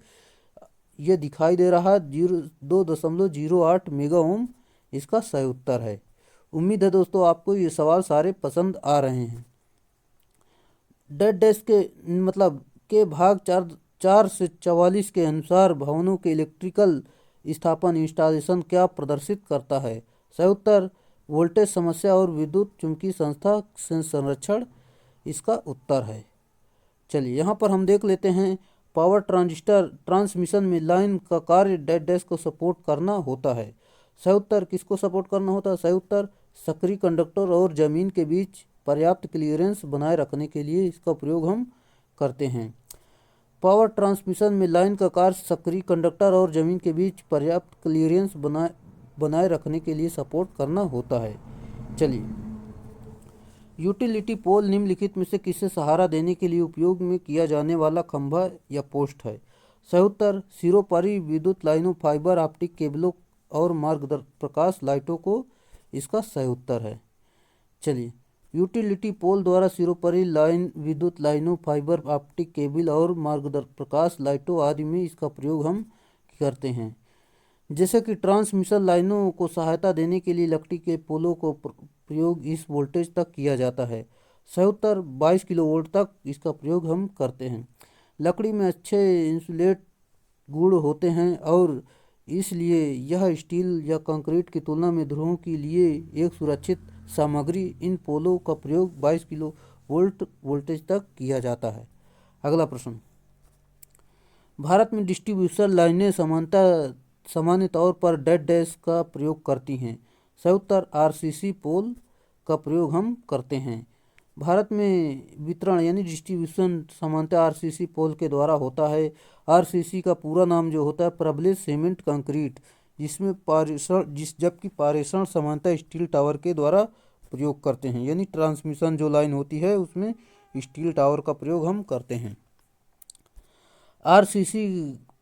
ये दिखाई दे रहा है 2.08 मेगा ओम इसका सही उत्तर है। उम्मीद है दोस्तों आपको ये सवाल सारे पसंद आ रहे हैं। डेड डैश के मतलब के भाग 4 से 44 के अनुसार भवनों के इलेक्ट्रिकल स्थापन इंस्टॉलेशन क्या प्रदर्शित करता है। सही उत्तर वोल्टेज समस्या और विद्युत चुंबकीय संस्था से संरक्षण इसका उत्तर है। चलिए यहाँ पर हम देख लेते हैं पावर ट्रांसमिशन में लाइन का कार्य डेड डैश को सपोर्ट करना होता है। सही उत्तर किसको सपोर्ट करना होता है। सही उत्तर सक्रिय कंडक्टर और जमीन के बीच पर्याप्त क्लियरेंस बनाए रखने के लिए इसका प्रयोग हम करते हैं। पावर ट्रांसमिशन में लाइन का कार्य सक्रिय कंडक्टर और जमीन के बीच पर्याप्त क्लियरेंस बनाए रखने के लिए सपोर्ट करना होता है। चलिए, यूटिलिटी पोल निम्नलिखित में से किसे सहारा देने के लिए उपयोग में किया जाने वाला खंभा या पोस्ट है। सही उत्तर सिरोपरि विद्युत लाइनों, फाइबर ऑप्टिक केबलों और मार्गदर्शक प्रकाश लाइटों को इसका सही उत्तर है। चलिए, यूटिलिटी पोल द्वारा सिरोपरि लाइन, विद्युत लाइनों, फाइबर ऑप्टिक केबल और मार्गदर्शक प्रकाश लाइटों आदि में इसका प्रयोग हम करते हैं। जैसे कि ट्रांसमिशन लाइनों को सहायता देने के लिए लकड़ी के पोलों को प्रयोग इस वोल्टेज तक किया जाता है। सही उत्तर 22 किलोवोल्ट तक इसका प्रयोग हम करते हैं। लकड़ी में अच्छे इंसुलेट गुण होते हैं और इसलिए यह स्टील या कंक्रीट की तुलना में ध्रुवों के लिए एक सुरक्षित सामग्री। इन पोलों का प्रयोग 22 किलो वोल्ट वोल्टेज तक किया जाता है। अगला प्रश्न, भारत में डिस्ट्रीब्यूशन लाइनें सामान्य तौर पर डेड डैश का प्रयोग करती हैं। सही उत्तर आरसीसी पोल का प्रयोग हम करते हैं। भारत में वितरण यानी डिस्ट्रीब्यूशन सामान्यतः आरसीसी पोल के द्वारा होता है। आरसीसी का पूरा नाम जो होता है प्रबलित सीमेंट कंक्रीट, जबकि पारेषण सामान्यतः स्टील टावर के द्वारा प्रयोग करते हैं, यानी ट्रांसमिशन जो लाइन होती है उसमें स्टील टावर का प्रयोग हम करते हैं। आरसीसी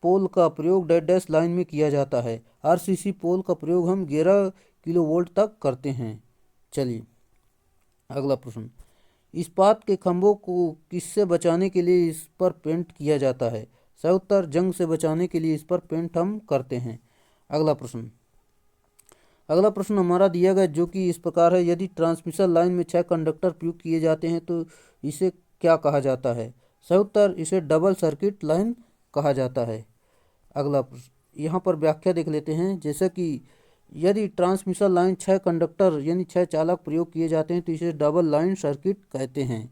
पोल का प्रयोग डेड डैश लाइन में किया जाता है। आरसीसी पोल का प्रयोग हम 11 किलोवोल्ट तक करते हैं। चलिए अगला प्रश्न, इस्पात के खंभों को किससे बचाने के लिए इस पर पेंट किया जाता है? सही उत्तर जंग से बचाने के लिए इस पर पेंट हम करते हैं। अगला प्रश्न हमारा दिया गया जो कि इस प्रकार है, यदि ट्रांसमिशन लाइन में 6 कंडक्टर प्रयुक्त किए जाते हैं तो इसे क्या कहा जाता है? सही उत्तर इसे डबल सर्किट लाइन कहा जाता है। अगला प्रश्न, यहाँ पर व्याख्या देख लेते हैं। जैसे कि यदि ट्रांसमिशन लाइन 6 कंडक्टर यानी 6 चालक प्रयोग किए जाते हैं तो इसे डबल लाइन सर्किट कहते हैं।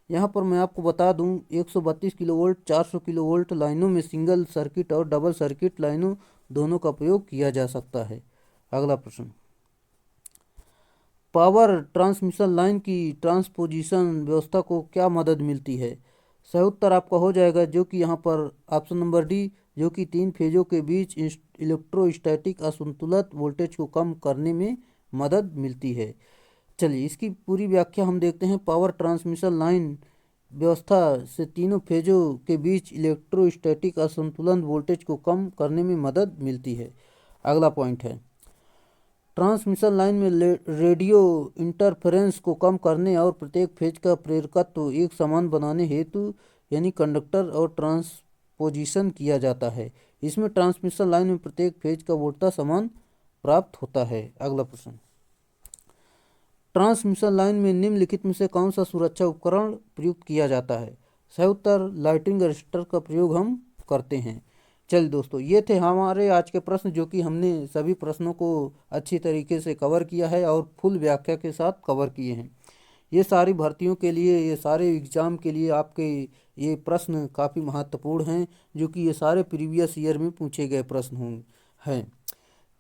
यहाँ पर मैं आपको बता दूं 132 किलोवोल्ट 400 किलोवोल्ट लाइनों में सिंगल सर्किट और डबल सर्किट लाइनों दोनों का प्रयोग किया जा सकता है। अगला प्रश्न, पावर ट्रांसमिशन लाइन की ट्रांसपोजिशन व्यवस्था को क्या मदद मिलती है? सही उत्तर आपका हो जाएगा जो कि यहाँ पर ऑप्शन नंबर डी, जो कि 3 फेजों के बीच इलेक्ट्रोस्टैटिक असंतुलित वोल्टेज को कम करने में मदद मिलती है। चलिए इसकी पूरी व्याख्या हम देखते हैं। पावर ट्रांसमिशन लाइन व्यवस्था से तीनों फेजों के बीच इलेक्ट्रोस्टैटिक असंतुलन वोल्टेज को कम करने में मदद मिलती है। अगला पॉइंट है, ट्रांसमिशन लाइन में रेडियो इंटरफेरेंस को कम करने और प्रत्येक फेज का प्रेरकत्व एक समान बनाने हेतु यानी कंडक्टर और ट्रांसपोजिशन किया जाता है। इसमें ट्रांसमिशन लाइन में प्रत्येक फेज का वोल्टेज समान प्राप्त होता है। अगला प्रश्न, ट्रांसमिशन लाइन में निम्नलिखित में से कौन सा सुरक्षा उपकरण प्रयुक्त किया जाता है? सही उत्तर लाइटिंग रजिस्टर का प्रयोग हम करते हैं। चल दोस्तों, ये थे हमारे आज के प्रश्न जो कि हमने सभी प्रश्नों को अच्छी तरीके से कवर किया है और फुल व्याख्या के साथ कवर किए हैं। ये सारी भर्तियों के लिए, ये सारे एग्ज़ाम के लिए आपके ये प्रश्न काफ़ी महत्वपूर्ण हैं जो कि ये सारे प्रीवियस ईयर में पूछे गए प्रश्न हैं।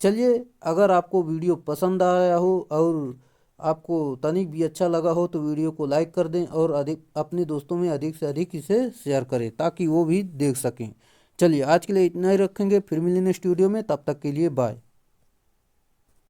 चलिए, अगर आपको वीडियो पसंद आया हो और आपको तनिक भी अच्छा लगा हो तो वीडियो को लाइक कर दें और अपने दोस्तों में अधिक से अधिक इसे शेयर करें ताकि वो भी देख सकें। चलिए आज के लिए इतना ही रखेंगे, फिर मिलेंगे स्टूडियो में, तब तक के लिए बाय।